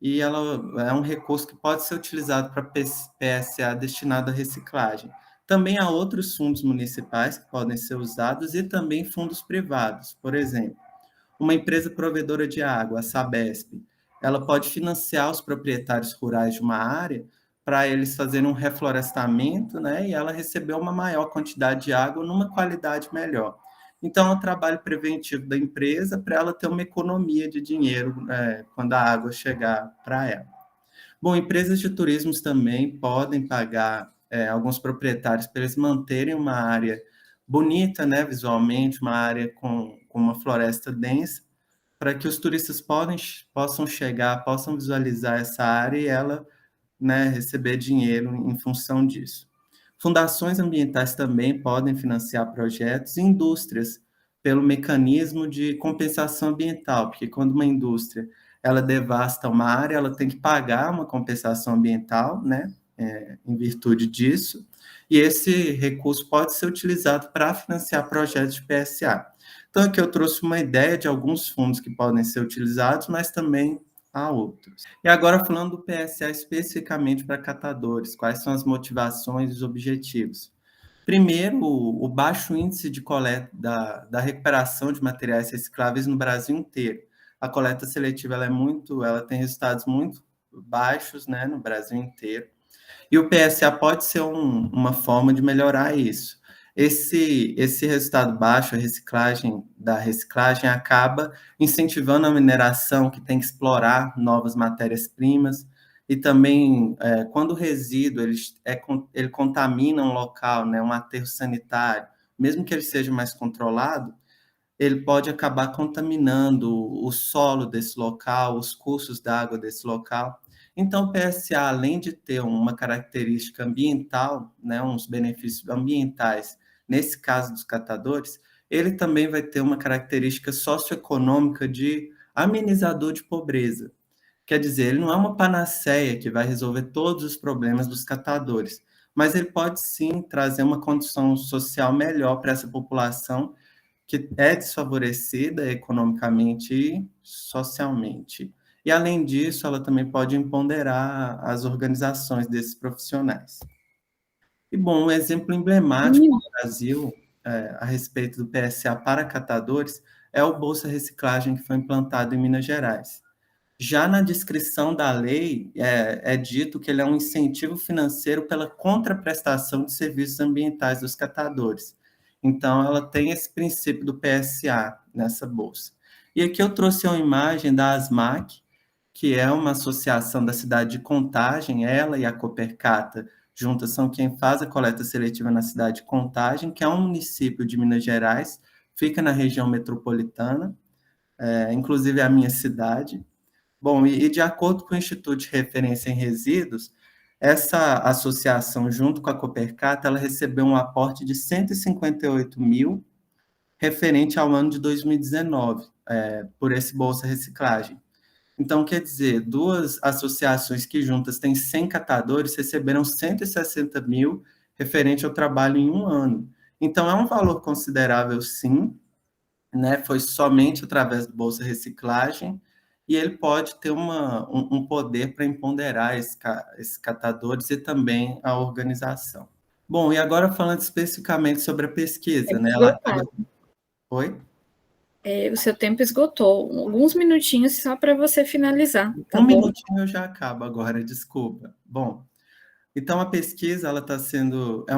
e ela é um recurso que pode ser utilizado para PSA destinado à reciclagem. Também há outros fundos municipais que podem ser usados e também fundos privados. Por exemplo, uma empresa provedora de água, a Sabesp, ela pode financiar os proprietários rurais de uma área para eles fazerem um reflorestamento, né, e ela receber uma maior quantidade de água numa qualidade melhor. Então, é um trabalho preventivo da empresa para ela ter uma economia de dinheiro quando a água chegar para ela. Bom, empresas de turismo também podem pagar alguns proprietários para eles manterem uma área bonita, né, visualmente, uma área com uma floresta densa, para que os turistas possam chegar, possam visualizar essa área e ela, né, receber dinheiro em função disso. Fundações ambientais também podem financiar projetos e indústrias pelo mecanismo de compensação ambiental, porque quando uma indústria ela devasta uma área, ela tem que pagar uma compensação ambiental, né, em virtude disso, e esse recurso pode ser utilizado para financiar projetos de PSA. Então, aqui eu trouxe uma ideia de alguns fundos que podem ser utilizados, mas também há outros. E agora, falando do PSA especificamente para catadores, quais são as motivações e os objetivos? Primeiro, o baixo índice de coleta da recuperação de materiais recicláveis no Brasil inteiro. A coleta seletiva ela tem resultados muito baixos, né, no Brasil inteiro. E o PSA pode ser uma forma de melhorar isso. Esse resultado baixo, a reciclagem acaba incentivando a mineração, que tem que explorar novas matérias-primas, e também, quando o resíduo ele contamina um local, né, um aterro sanitário, mesmo que ele seja mais controlado, ele pode acabar contaminando o solo desse local, os cursos d'água desse local. Então, o PSA, além de ter uma característica ambiental, né, uns benefícios ambientais, nesse caso dos catadores, ele também vai ter uma característica socioeconômica de amenizador de pobreza. Quer dizer, ele não é uma panaceia que vai resolver todos os problemas dos catadores, mas ele pode sim trazer uma condição social melhor para essa população que é desfavorecida economicamente e socialmente. E, além disso, ela também pode empoderar as organizações desses profissionais. E, bom, um exemplo emblemático no Brasil a respeito do PSA para catadores é o Bolsa Reciclagem, que foi implantado em Minas Gerais. Já na descrição da lei, é dito que ele é um incentivo financeiro pela contraprestação de serviços ambientais dos catadores. Então, ela tem esse princípio do PSA nessa bolsa. E aqui eu trouxe uma imagem da ASMAC, que é uma associação da cidade de Contagem, ela e a Copercata juntas são quem faz a coleta seletiva na cidade de Contagem, que é um município de Minas Gerais, fica na região metropolitana, inclusive é a minha cidade. Bom, e de acordo com o Instituto de Referência em Resíduos, essa associação, junto com a Copercata, ela recebeu um aporte de 158 mil referente ao ano de 2019, por esse Bolsa Reciclagem. Então, quer dizer, duas associações que juntas têm 100 catadores receberam 160 mil referente ao trabalho em um ano. Então, é um valor considerável, sim, né? Foi somente através do Bolsa Reciclagem, e ele pode ter um poder para empoderar esses catadores e também a organização. Bom, e agora falando especificamente sobre a pesquisa, né? Oi? O seu tempo esgotou. Alguns minutinhos só para você finalizar. Tá bom? Minutinho eu já acabo agora, desculpa. Bom, então a pesquisa ela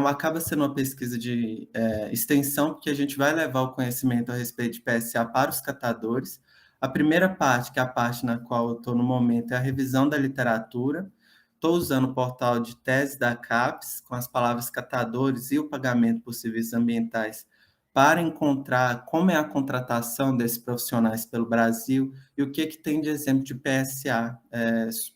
acaba sendo uma pesquisa de extensão, porque a gente vai levar o conhecimento a respeito de PSA para os catadores. A primeira parte, que é a parte na qual eu estou no momento, é a revisão da literatura. Estou usando o portal de tese da CAPES, com as palavras catadores e o pagamento por serviços ambientais, para encontrar como é a contratação desses profissionais pelo Brasil e o que tem de exemplo de PSA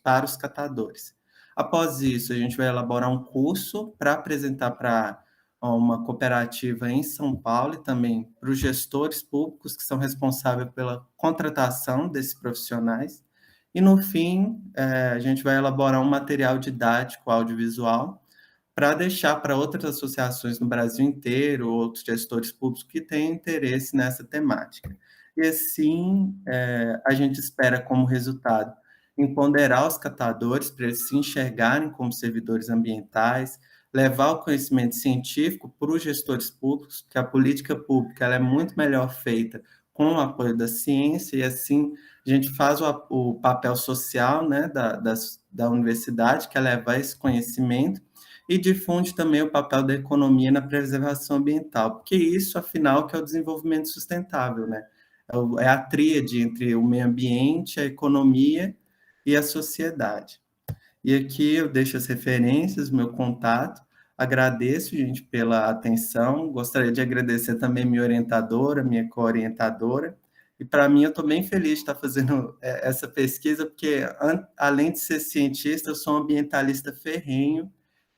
para os catadores. Após isso, a gente vai elaborar um curso para apresentar para uma cooperativa em São Paulo e também para os gestores públicos que são responsáveis pela contratação desses profissionais. E, no fim, a gente vai elaborar um material didático audiovisual para deixar para outras associações no Brasil inteiro, outros gestores públicos que têm interesse nessa temática. E, assim, a gente espera como resultado empoderar os catadores para eles se enxergarem como servidores ambientais, levar o conhecimento científico para os gestores públicos, que a política pública ela é muito melhor feita com o apoio da ciência, e assim a gente faz o papel social, né, da universidade, que é levar esse conhecimento, e difunde também o papel da economia na preservação ambiental, porque isso, afinal, que é o desenvolvimento sustentável, né? É a tríade entre o meio ambiente, a economia e a sociedade. E aqui eu deixo as referências, meu contato. Agradeço, gente, pela atenção. Gostaria de agradecer também minha orientadora, minha co-orientadora. E, para mim, eu estou bem feliz de estar fazendo essa pesquisa, porque, além de ser cientista, eu sou um ambientalista ferrenho,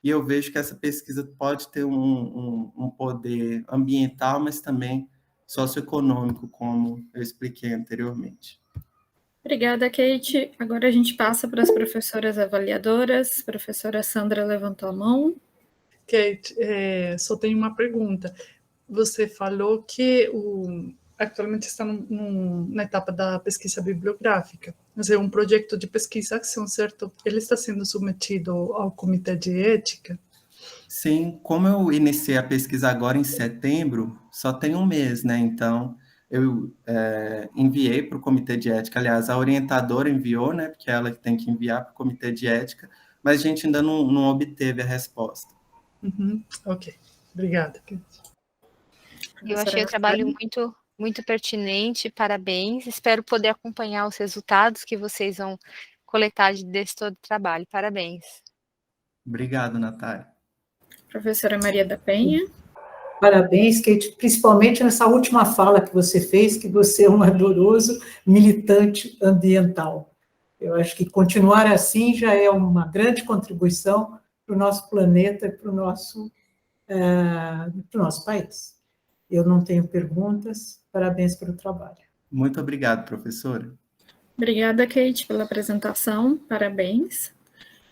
e eu vejo que essa pesquisa pode ter um poder ambiental, mas também socioeconômico, como eu expliquei anteriormente. Obrigada, Kate. Agora a gente passa para as professoras avaliadoras. A professora Sandra levantou a mão. Kate, só tenho uma pergunta. Você falou que atualmente está na etapa da pesquisa bibliográfica. Mas é um projeto de pesquisação, certo? Ele está sendo submetido ao Comitê de Ética? Sim, como eu iniciei a pesquisa agora em setembro, só tem um mês, né? Então, eu enviei para o Comitê de Ética. Aliás, a orientadora enviou, né? Porque é ela que tem que enviar para o Comitê de Ética, mas a gente ainda não obteve a resposta. Ok, obrigada. Eu achei o trabalho muito pertinente, parabéns. Espero poder acompanhar os resultados que vocês vão coletar desse todo o trabalho. Parabéns. Obrigado, Natália. Professora Maria da Penha. Parabéns, Kate, principalmente nessa última fala que você fez, que você é um ardoroso militante ambiental. Eu acho que continuar assim já é uma grande contribuição para o nosso planeta e para o nosso país. Eu não tenho perguntas, parabéns pelo trabalho. Muito obrigado, professora. Obrigada, Kate, pela apresentação, parabéns.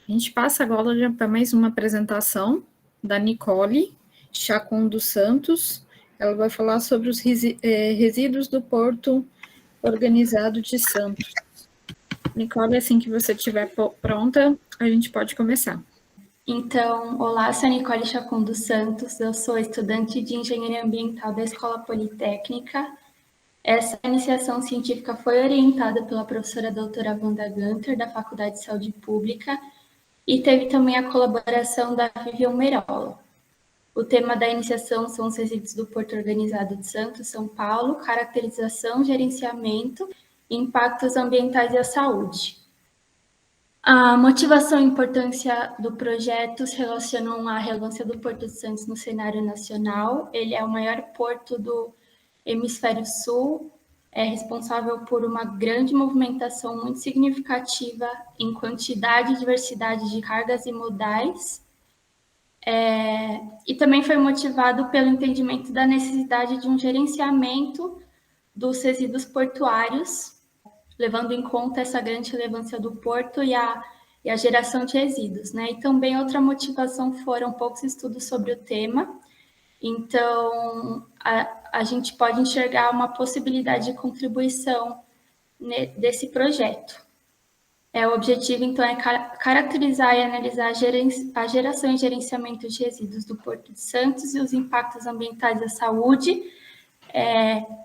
A gente passa agora para mais uma apresentação da Nicole Chacon dos Santos. Ela vai falar sobre os resíduos do Porto Organizado de Santos. Nicole, assim que você estiver pronta, a gente pode começar. Então, olá, sou a Nicole Chacon dos Santos, eu sou estudante de Engenharia Ambiental da Escola Politécnica. Essa iniciação científica foi orientada pela professora doutora Wanda Gunter, da Faculdade de Saúde Pública, e teve também a colaboração da Vivian Merola. O tema da iniciação são os resíduos do Porto Organizado de Santos, São Paulo, caracterização, gerenciamento, impactos ambientais e a saúde. A motivação e importância do projeto se relacionam à relevância do Porto de Santos no cenário nacional. Ele é o maior porto do Hemisfério Sul, é responsável por uma grande movimentação muito significativa em quantidade e diversidade de cargas e modais, e também foi motivado pelo entendimento da necessidade de um gerenciamento dos resíduos portuários, levando em conta essa grande relevância do porto e a geração de resíduos, né? E também outra motivação foram poucos estudos sobre o tema, então a gente pode enxergar uma possibilidade de contribuição desse projeto. O objetivo, então, é caracterizar e analisar a geração e gerenciamento de resíduos do Porto de Santos e os impactos ambientais à saúde,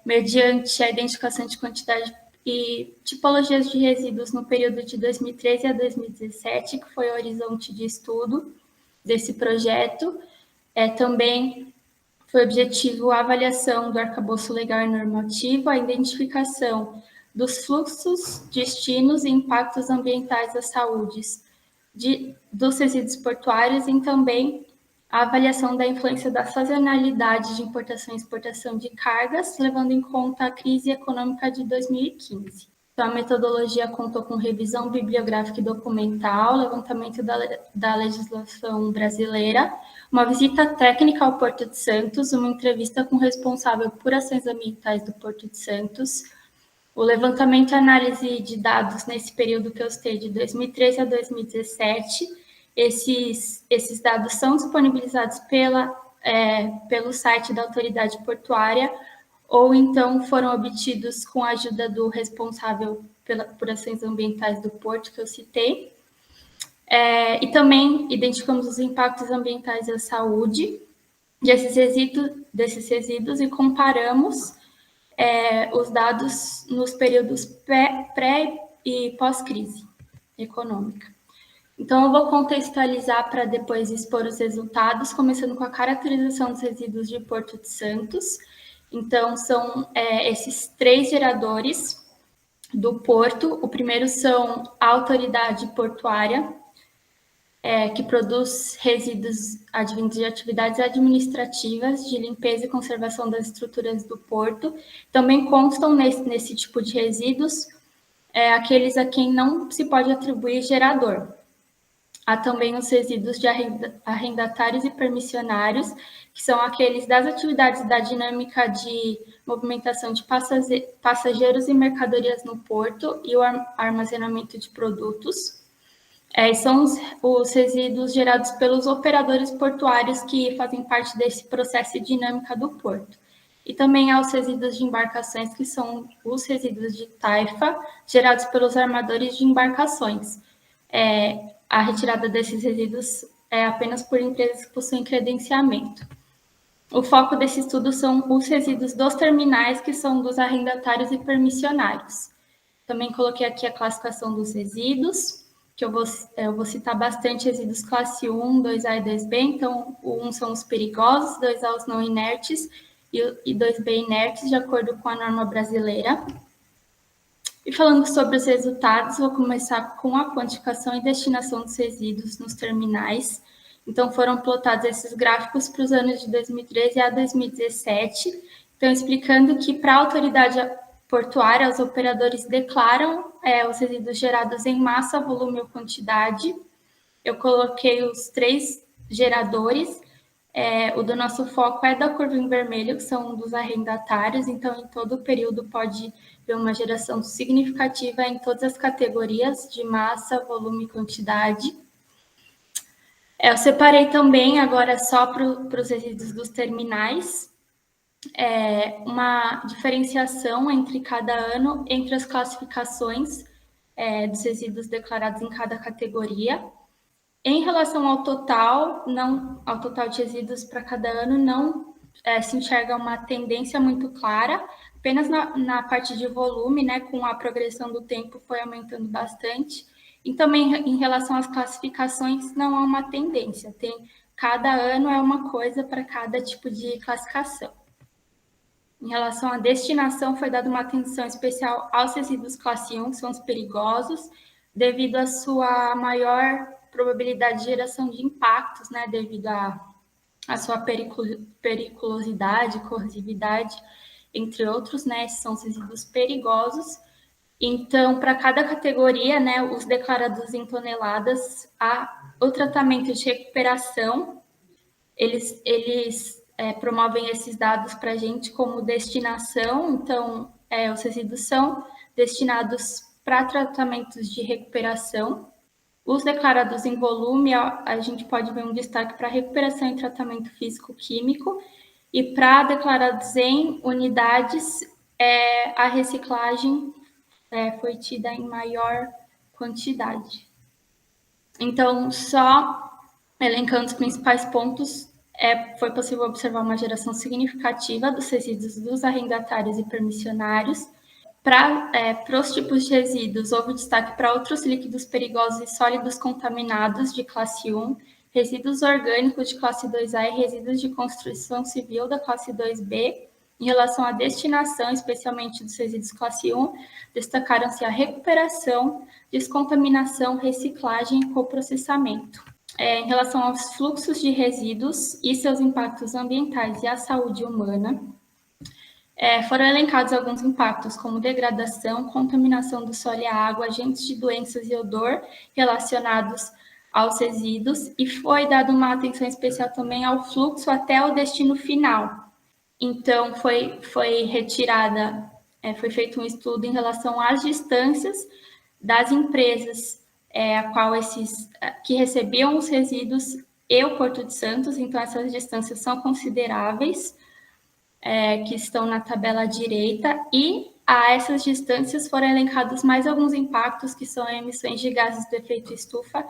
mediante a identificação de quantidade e tipologias de resíduos no período de 2013 a 2017, que foi o horizonte de estudo desse projeto. Também foi objetivo a avaliação do arcabouço legal e normativo, a identificação dos fluxos, destinos e impactos ambientais à saúde dos resíduos portuários e também a avaliação da influência da sazonalidade de importação e exportação de cargas, levando em conta a crise econômica de 2015. Então, a metodologia contou com revisão bibliográfica e documental, levantamento da legislação brasileira, uma visita técnica ao Porto de Santos, uma entrevista com o responsável por ações ambientais do Porto de Santos, o levantamento e análise de dados nesse período que eu citei, de 2013 a 2017, esses dados são disponibilizados pelo site da autoridade portuária ou então foram obtidos com a ajuda do responsável por ações ambientais do porto que eu citei. E também identificamos os impactos ambientais à saúde desses resíduos e comparamos os dados nos períodos pré e pós-crise econômica. Então, eu vou contextualizar para depois expor os resultados, começando com a caracterização dos resíduos de Porto de Santos. Então, são esses 3 geradores do porto. O primeiro são a autoridade portuária, que produz resíduos advindos de atividades administrativas de limpeza e conservação das estruturas do porto. Também constam nesse tipo de resíduos aqueles a quem não se pode atribuir gerador. Há também os resíduos de arrendatários e permissionários, que são aqueles das atividades da dinâmica de movimentação de passageiros e mercadorias no porto e o armazenamento de produtos. São os resíduos gerados pelos operadores portuários que fazem parte desse processo de dinâmica do porto. E também há os resíduos de embarcações, que são os resíduos de taifa, gerados pelos armadores de embarcações. A retirada desses resíduos é apenas por empresas que possuem credenciamento. O foco desse estudo são os resíduos dos terminais, que são dos arrendatários e permissionários. Também coloquei aqui a classificação dos resíduos, que eu vou citar bastante resíduos classe 1, 2A e 2B. Então, o 1 são os perigosos, 2A os não inertes e 2B inertes, de acordo com a norma brasileira. E falando sobre os resultados, vou começar com a quantificação e destinação dos resíduos nos terminais. Então, foram plotados esses gráficos para os anos de 2013 a 2017. Então, explicando que para a autoridade portuária, os operadores declaram os resíduos gerados em massa, volume ou quantidade. Eu coloquei os 3 geradores. O do nosso foco é da curva em vermelho, que são dos arrendatários. Então, em todo o período pode ver uma geração significativa em todas as categorias de massa, volume e quantidade. Eu separei também, agora só para os resíduos dos terminais, uma diferenciação entre cada ano, entre as classificações dos resíduos declarados em cada categoria. Em relação ao total de resíduos para cada ano, não se enxerga uma tendência muito clara, apenas na parte de volume, né, com a progressão do tempo foi aumentando bastante. E também em relação às classificações, não há uma tendência, cada ano é uma coisa para cada tipo de classificação. Em relação à destinação, foi dada uma atenção especial aos resíduos classe 1, que são os perigosos, devido à sua maior probabilidade de geração de impactos, né, devido à sua periculosidade, corrosividade, entre outros, né, são os resíduos perigosos. Então, para cada categoria, né, os declarados em toneladas, o tratamento de recuperação, eles promovem esses dados para a gente como destinação. Então, os resíduos são destinados para tratamentos de recuperação. Os declarados em volume, a gente pode ver um destaque para recuperação e tratamento físico-químico, e para declarados em unidades, a reciclagem foi tida em maior quantidade. Então, só elencando os principais pontos, foi possível observar uma geração significativa dos resíduos dos arrendatários e permissionários. Para os tipos de resíduos, houve destaque para outros líquidos perigosos e sólidos contaminados de classe 1, resíduos orgânicos de classe 2A e resíduos de construção civil da classe 2B. Em relação à destinação, especialmente dos resíduos classe 1, destacaram-se a recuperação, descontaminação, reciclagem e coprocessamento. Em relação aos fluxos de resíduos e seus impactos ambientais e à saúde humana, foram elencados alguns impactos, como degradação, contaminação do solo e a água, agentes de doenças e odor relacionados aos resíduos, e foi dada uma atenção especial também ao fluxo até o destino final. Então, foi feito um estudo em relação às distâncias das empresas a qual que recebiam os resíduos e o Porto de Santos. Então, essas distâncias são consideráveis, que estão na tabela à direita, e a essas distâncias foram elencados mais alguns impactos, que são emissões de gases do efeito estufa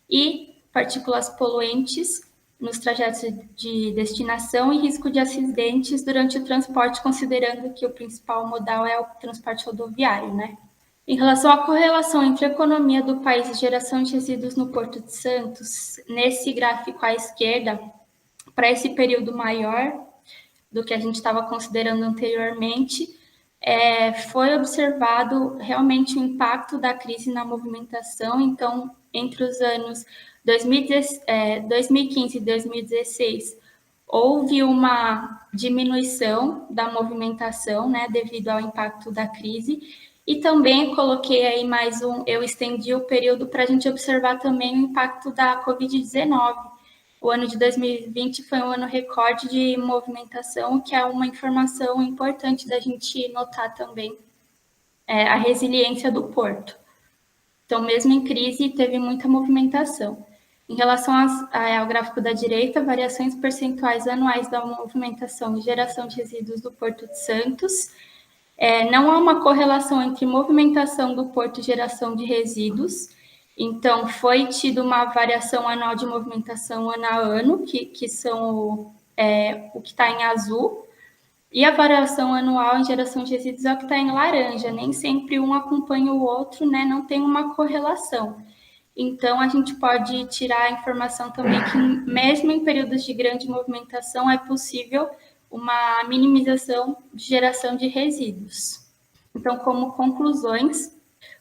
e partículas poluentes nos trajetos de destinação e risco de acidentes durante o transporte, considerando que o principal modal é o transporte rodoviário, né? Em relação à correlação entre a economia do país e geração de resíduos no Porto de Santos, nesse gráfico à esquerda, para esse período maior do que a gente estava considerando anteriormente, foi observado realmente o impacto da crise na movimentação. Então, entre os anos 2015 e 2016, houve uma diminuição da movimentação, né, devido ao impacto da crise. E também coloquei aí eu estendi o período para a gente observar também o impacto da Covid-19. O ano de 2020 foi um ano recorde de movimentação, que é uma informação importante da gente notar também, a resiliência do porto. Então, mesmo em crise, teve muita movimentação. Em relação ao gráfico da direita, variações percentuais anuais da movimentação e geração de resíduos do Porto de Santos. Não há uma correlação entre movimentação do porto e geração de resíduos. Então, foi tido uma variação anual de movimentação ano a ano, que são o que está em azul, e a variação anual em geração de resíduos é o que está em laranja. Nem sempre um acompanha o outro, né? Não tem uma correlação. Então, a gente pode tirar a informação também que, mesmo em períodos de grande movimentação, é possível uma minimização de geração de resíduos. Então, como conclusões,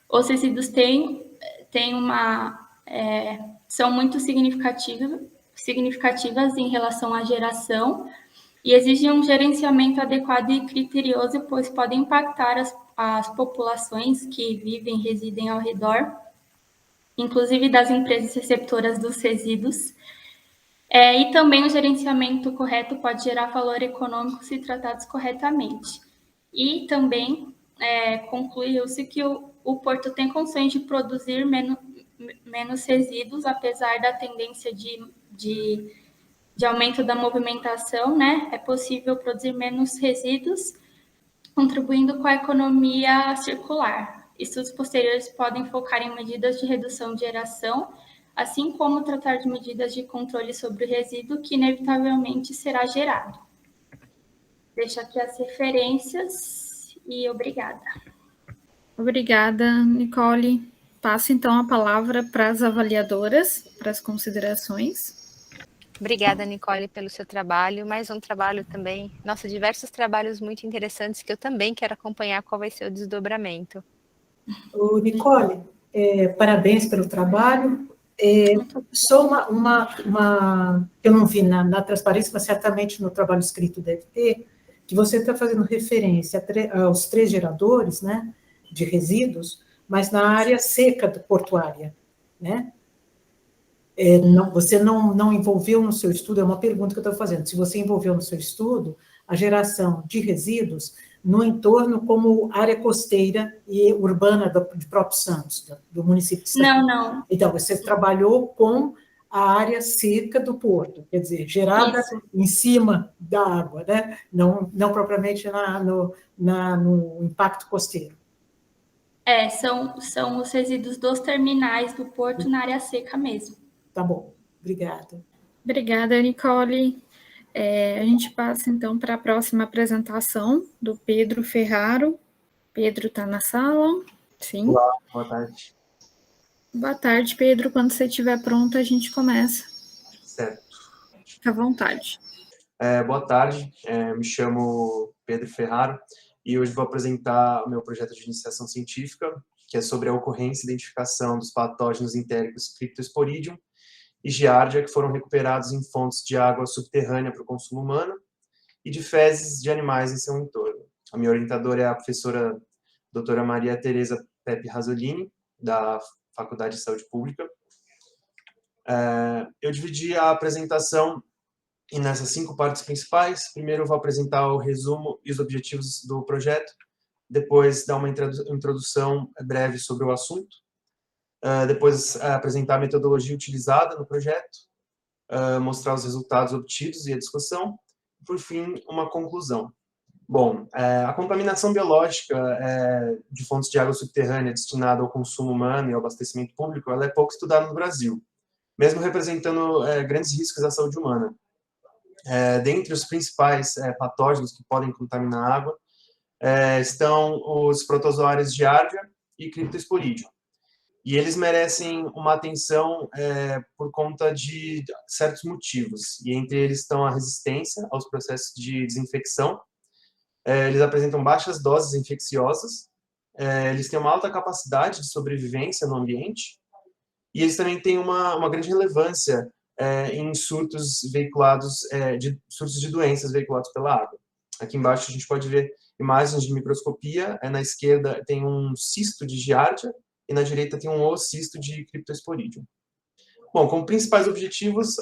os resíduos são muito significativas em relação à geração e exigem um gerenciamento adequado e criterioso, pois podem impactar as populações que vivem e residem ao redor, inclusive das empresas receptoras dos resíduos. E também o gerenciamento correto pode gerar valor econômico se tratados corretamente. E também concluiu-se que o porto tem condições de produzir menos resíduos, apesar da tendência de aumento da movimentação, né? É possível produzir menos resíduos, contribuindo com a economia circular. Estudos posteriores podem focar em medidas de redução de geração, assim como tratar de medidas de controle sobre o resíduo que inevitavelmente será gerado. Deixo aqui as referências e obrigada. Obrigada, Nicole. Passo, então, a palavra para as avaliadoras, para as considerações. Obrigada, Nicole, pelo seu trabalho. Mais um trabalho também. Nossa, diversos trabalhos muito interessantes que eu também quero acompanhar qual vai ser o desdobramento. Nicole, parabéns pelo trabalho. Só eu não vi na transparência, mas certamente no trabalho escrito deve ter, que você está fazendo referência aos 3 geradores, né, de resíduos, mas na área seca portuária, né? Você não envolveu no seu estudo, é uma pergunta que eu estou fazendo, se você envolveu no seu estudo a geração de resíduos no entorno como área costeira e urbana de próprio Santos, do município de Santos. Não. Então, você trabalhou com a área seca do porto, quer dizer, gerada em cima da água, né? Não propriamente no impacto costeiro. São os resíduos dos terminais do porto na área seca mesmo. Tá bom, obrigada. Obrigada, Nicole. A gente passa, então, para a próxima apresentação do Pedro Ferraro. Pedro está na sala? Sim. Olá, boa tarde. Boa tarde, Pedro. Quando você estiver pronto, a gente começa. Certo. Fica à vontade. Boa tarde, me chamo Pedro Ferraro e hoje vou apresentar o meu projeto de iniciação científica, que é sobre a ocorrência e identificação dos patógenos entéricos Cryptosporidium e Giardia, que foram recuperados em fontes de água subterrânea para o consumo humano e de fezes de animais em seu entorno. A minha orientadora é a professora doutora Maria Tereza Pepe Rasolini, da Faculdade de Saúde Pública. Eu dividi a apresentação nessas 5 partes principais. Primeiro eu vou apresentar o resumo e os objetivos do projeto, depois dar uma introdução breve sobre o assunto, depois apresentar a metodologia utilizada no projeto, mostrar os resultados obtidos e a discussão, e, por fim, uma conclusão. Bom, a contaminação biológica de fontes de água subterrânea destinada ao consumo humano e ao abastecimento público, ela é pouco estudada no Brasil. mesmo representando grandes riscos à saúde humana. Dentre os principais patógenos que podem contaminar a água estão os protozoários Giardia e Cryptosporidium. E eles merecem uma atenção por conta de certos motivos. E entre eles estão a resistência aos processos de desinfecção. Eles apresentam baixas doses infecciosas. Eles têm uma alta capacidade de sobrevivência no ambiente. E eles também têm uma grande relevância em surtos veiculados, surtos de doenças veiculados pela água. Aqui embaixo a gente pode ver imagens de microscopia. Na esquerda tem um cisto de Giardia e na direita tem um oocisto de Cryptosporidium. Bom, como principais objetivos,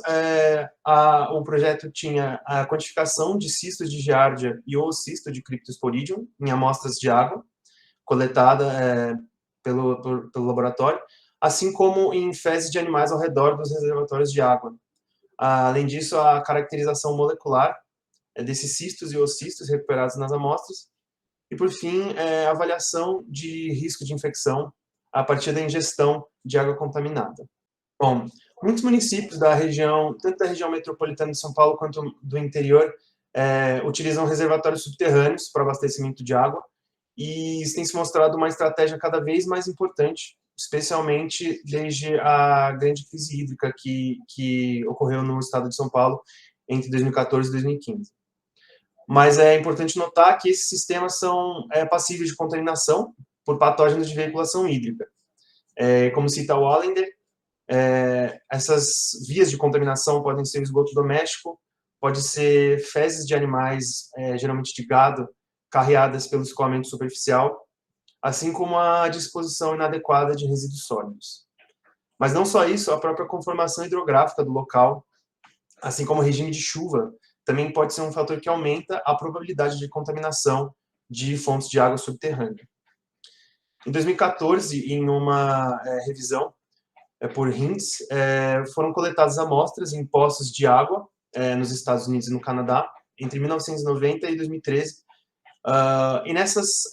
o projeto tinha a quantificação de cistos de Giardia e oocisto de Cryptosporidium em amostras de água coletada pelo laboratório, assim como em fezes de animais ao redor dos reservatórios de água. Além disso, a caracterização molecular desses cistos e oocistos recuperados nas amostras. E, por fim, a avaliação de risco de infecção a partir da ingestão de água contaminada. Bom, muitos municípios da região, tanto da região metropolitana de São Paulo quanto do interior, utilizam reservatórios subterrâneos para abastecimento de água, e isso tem se mostrado uma estratégia cada vez mais importante, especialmente desde a grande crise hídrica que ocorreu no estado de São Paulo entre 2014 e 2015. Mas é importante notar que esses sistemas são passíveis de contaminação por patógenos de veiculação hídrica. Como cita o Allender, essas vias de contaminação podem ser o esgoto doméstico, pode ser fezes de animais, geralmente de gado, carreadas pelo escoamento superficial, assim como a disposição inadequada de resíduos sólidos. Mas não só isso, a própria conformação hidrográfica do local, assim como o regime de chuva, também pode ser um fator que aumenta a probabilidade de contaminação de fontes de água subterrânea. Em 2014, em uma revisão por Hintz, foram coletadas amostras em poços de água nos Estados Unidos e no Canadá, entre 1990 e 2013. E nessas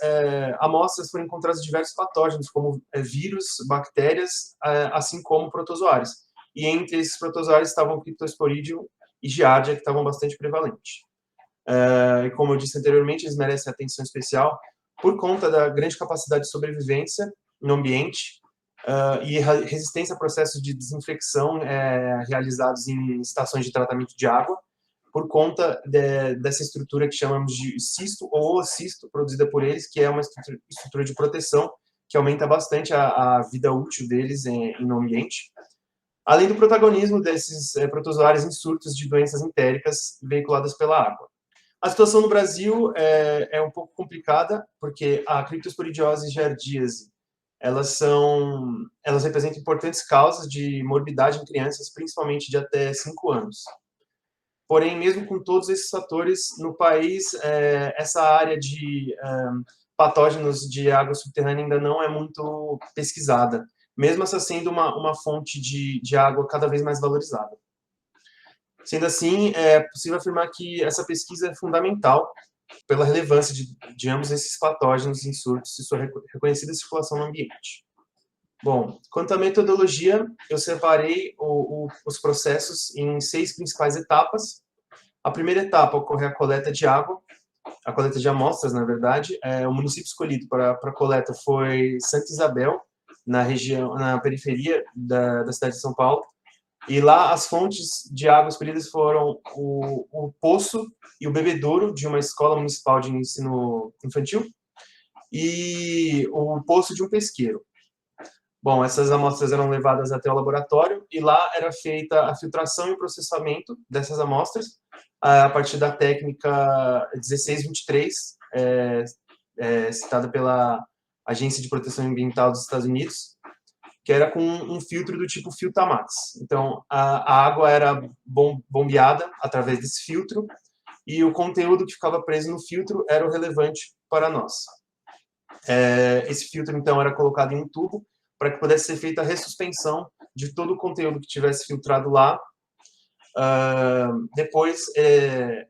amostras foram encontrados diversos patógenos, como vírus, bactérias, assim como protozoários. E entre esses protozoários estavam Cryptosporidium e Giardia, que estavam bastante prevalentes. E como eu disse anteriormente, eles merecem atenção especial por conta da grande capacidade de sobrevivência no ambiente e resistência a processos de desinfecção realizados em estações de tratamento de água, por conta dessa estrutura que chamamos de cisto ou oocisto, produzida por eles, que é uma estrutura de proteção que aumenta bastante a vida útil deles no ambiente. Além do protagonismo desses protozoários em surtos de doenças entéricas veiculadas pela água. A situação no Brasil é um pouco complicada, porque a criptosporidiose e giardíase, elas representam importantes causas de morbidade em crianças, principalmente de até 5 anos. Porém, mesmo com todos esses fatores, no país, essa área de patógenos de água subterrânea ainda não é muito pesquisada, mesmo essa sendo uma fonte de água cada vez mais valorizada. Sendo assim, é possível afirmar que essa pesquisa é fundamental pela relevância de ambos esses patógenos em surtos e sua reconhecida circulação no ambiente. Bom, quanto à metodologia, eu separei os processos em 6 principais etapas. A primeira etapa ocorre a coleta de água, a coleta de amostras, na verdade. O município escolhido para a coleta foi Santa Isabel, na periferia da cidade de São Paulo. E lá as fontes de água escolhidas foram o poço e o bebedouro de uma escola municipal de ensino infantil e o poço de um pesqueiro. Bom, essas amostras eram levadas até o laboratório e lá era feita a filtração e o processamento dessas amostras a partir da técnica 1623, citada pela Agência de Proteção Ambiental dos Estados Unidos, que era com um filtro do tipo Filtamax. Então, a água era bombeada através desse filtro e o conteúdo que ficava preso no filtro era o relevante para nós. Esse filtro, então, era colocado em um tubo para que pudesse ser feita a ressuspensão de todo o conteúdo que tivesse filtrado lá. Depois,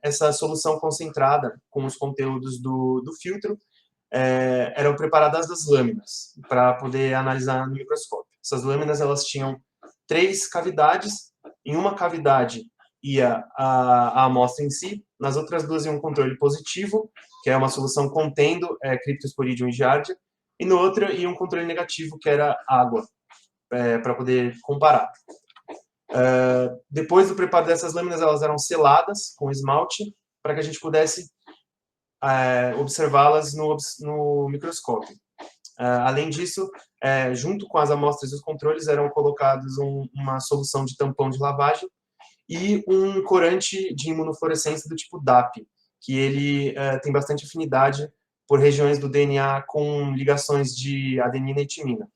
essa solução concentrada com os conteúdos do filtro eram preparadas as lâminas para poder analisar no microscópio. Essas lâminas elas tinham 3 cavidades. Em uma cavidade ia a amostra em si, nas outras 2 ia um controle positivo, que é uma solução contendo Cryptosporidium e Giardia, e no outro ia um controle negativo, que era água, para poder comparar. Depois do preparo dessas lâminas, elas eram seladas com esmalte, para que a gente pudesse observá-las no microscópio. Além disso, junto com as amostras e os controles, eram colocados uma solução de tampão de lavagem e um corante de imunofluorescência do tipo DAP, que ele tem bastante afinidade por regiões do DNA com ligações de adenina e timina.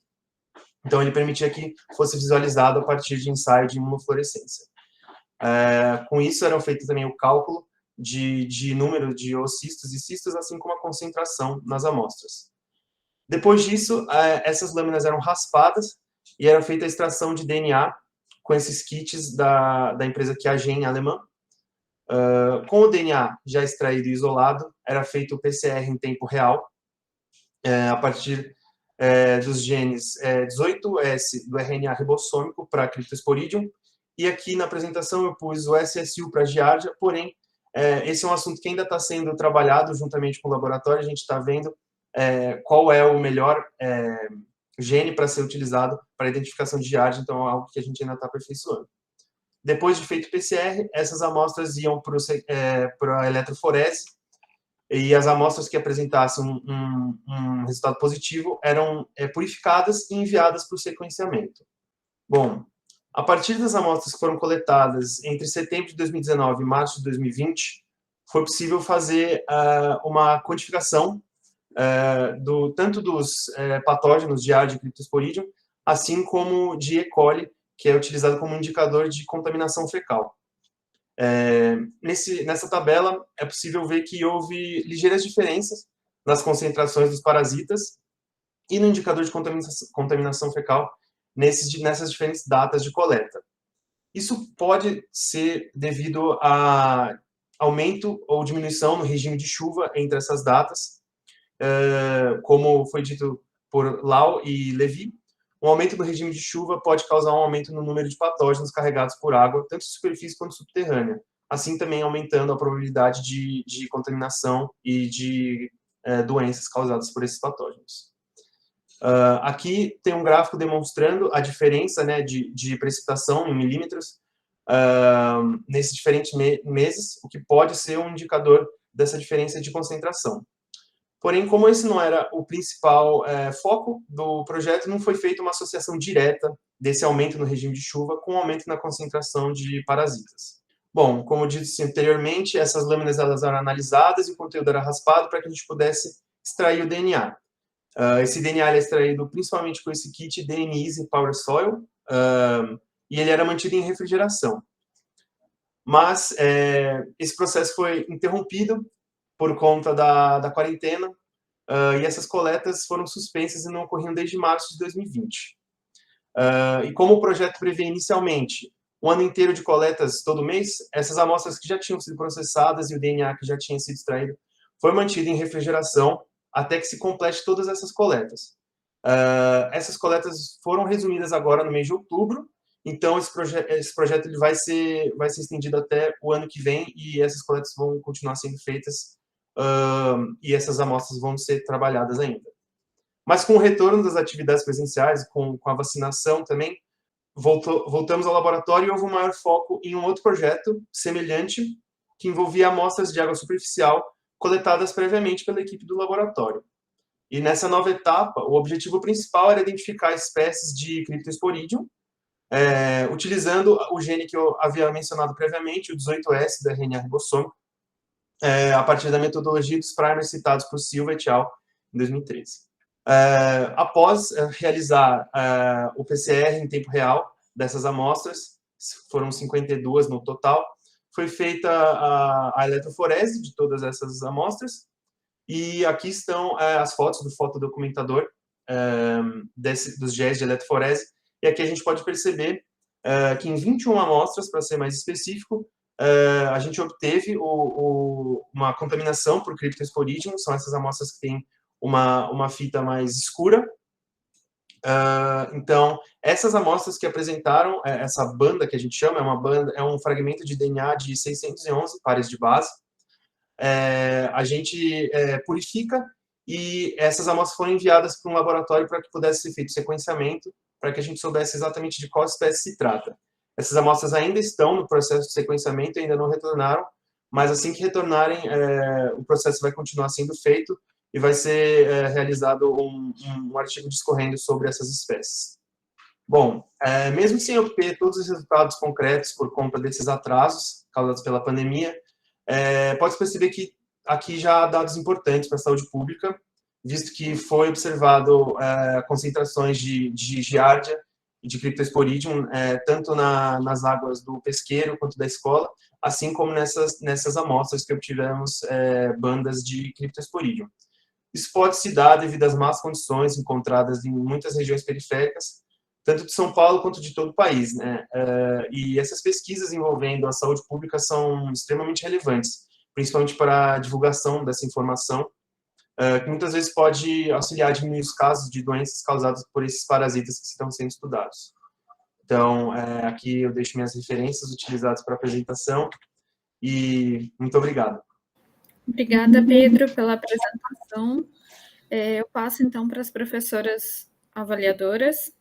Então, ele permitia que fosse visualizado a partir de ensaio de imunofluorescência. Com isso, era feito também o cálculo de número de oocistos e cistos, assim como a concentração nas amostras. Depois disso, essas lâminas eram raspadas e era feita a extração de DNA com esses kits da empresa Qiagen alemã. Com o DNA já extraído e isolado, era feito o PCR em tempo real, a partir dos genes 18S do RNA ribossômico para Cryptosporidium, e aqui na apresentação eu pus o SSU para Giardia, porém, esse é um assunto que ainda está sendo trabalhado juntamente com o laboratório, a gente está vendo qual é o melhor gene para ser utilizado para a identificação de Giardia, então é algo que a gente ainda está aperfeiçoando. Depois de feito o PCR, essas amostras iam para a eletroforese, e as amostras que apresentassem um resultado positivo eram purificadas e enviadas para o sequenciamento. Bom, a partir das amostras que foram coletadas entre setembro de 2019 e março de 2020, foi possível fazer uma quantificação tanto dos patógenos de Giardia e Cryptosporidium, assim como de E. coli, que é utilizado como indicador de contaminação fecal. Nessa tabela, é possível ver que houve ligeiras diferenças nas concentrações dos parasitas e no indicador de contaminação fecal nessas diferentes datas de coleta. Isso pode ser devido a aumento ou diminuição no regime de chuva entre essas datas, como foi dito por Lau e Levy. Um aumento no regime de chuva pode causar um aumento no número de patógenos carregados por água, tanto superfície quanto subterrânea, assim também aumentando a probabilidade de contaminação e de doenças causadas por esses patógenos. Aqui tem um gráfico demonstrando a diferença de precipitação em milímetros nesses diferentes meses, o que pode ser um indicador dessa diferença de concentração. Porém, como esse não era o principal foco do projeto, não foi feita uma associação direta desse aumento no regime de chuva com o aumento na concentração de parasitas. Bom, como disse anteriormente, essas lâminas elas eram analisadas e o conteúdo era raspado para que a gente pudesse extrair o DNA. Esse DNA é extraído principalmente com esse kit DNase Power Soil, e ele era mantido em refrigeração. Mas esse processo foi interrompido por conta da quarentena, e essas coletas foram suspensas e não ocorriam desde março de 2020. E como o projeto prevê inicialmente um ano inteiro de coletas todo mês, essas amostras que já tinham sido processadas e o DNA que já tinha sido extraído foi mantido em refrigeração até que se complete todas essas coletas. Essas coletas foram resumidas agora no mês de outubro, então esse projeto ele vai ser estendido até o ano que vem e essas coletas vão continuar sendo feitas e essas amostras vão ser trabalhadas ainda. Mas com o retorno das atividades presenciais, com a vacinação também, voltamos ao laboratório e houve um maior foco em um outro projeto semelhante, que envolvia amostras de água superficial coletadas previamente pela equipe do laboratório. E nessa nova etapa, o objetivo principal era identificar espécies de Cryptosporidium, utilizando o gene que eu havia mencionado previamente, o 18S do RNA ribossômico, a partir da metodologia dos primers citados por Silva et al. Em 2013. Após realizar o PCR em tempo real dessas amostras, foram 52 no total, foi feita a eletroforese de todas essas amostras, e aqui estão as fotos do fotodocumentador dos géis de eletroforese, e aqui a gente pode perceber que em 21 amostras, para ser mais específico, a gente obteve uma contaminação por Cryptosporidium, são essas amostras que têm uma fita mais escura, Então, essas amostras que apresentaram, essa banda que a gente chama, é um fragmento de DNA de 611 pares de base. A gente purifica e essas amostras foram enviadas para um laboratório para que pudesse ser feito sequenciamento, para que a gente soubesse exatamente de qual espécie se trata. Essas amostras ainda estão no processo de sequenciamento, ainda não retornaram, mas assim que retornarem, o processo vai continuar sendo feito e vai ser realizado um artigo discorrendo sobre essas espécies. Bom, mesmo sem obter todos os resultados concretos por conta desses atrasos causados pela pandemia, pode-se perceber que aqui já há dados importantes para a saúde pública, visto que foi observado concentrações de giardia e de Cryptosporidium, tanto nas águas do pesqueiro quanto da escola, assim como nessas amostras que obtivemos bandas de Cryptosporidium. Isso pode se dar devido às más condições encontradas em muitas regiões periféricas, tanto de São Paulo quanto de todo o país, né? E essas pesquisas envolvendo a saúde pública são extremamente relevantes, principalmente para a divulgação dessa informação, que muitas vezes pode auxiliar a diminuir os casos de doenças causadas por esses parasitas que estão sendo estudados. Então, aqui eu deixo minhas referências utilizadas para a apresentação e muito obrigado. Obrigada, Pedro, pela apresentação. Eu passo, então, para as professoras avaliadoras.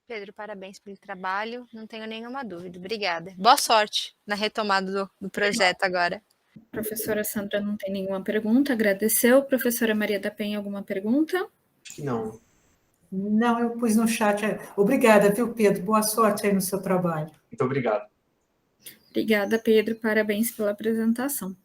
Pedro, parabéns pelo trabalho, não tenho nenhuma dúvida. Obrigada. Boa sorte na retomada do projeto agora. Professora Sandra não tem nenhuma pergunta, agradeceu. Professora Maria da Penha, alguma pergunta? Acho que não. Não, eu pus no chat. Obrigada, viu, Pedro? Boa sorte aí no seu trabalho. Muito obrigado. Obrigada, Pedro. Parabéns pela apresentação.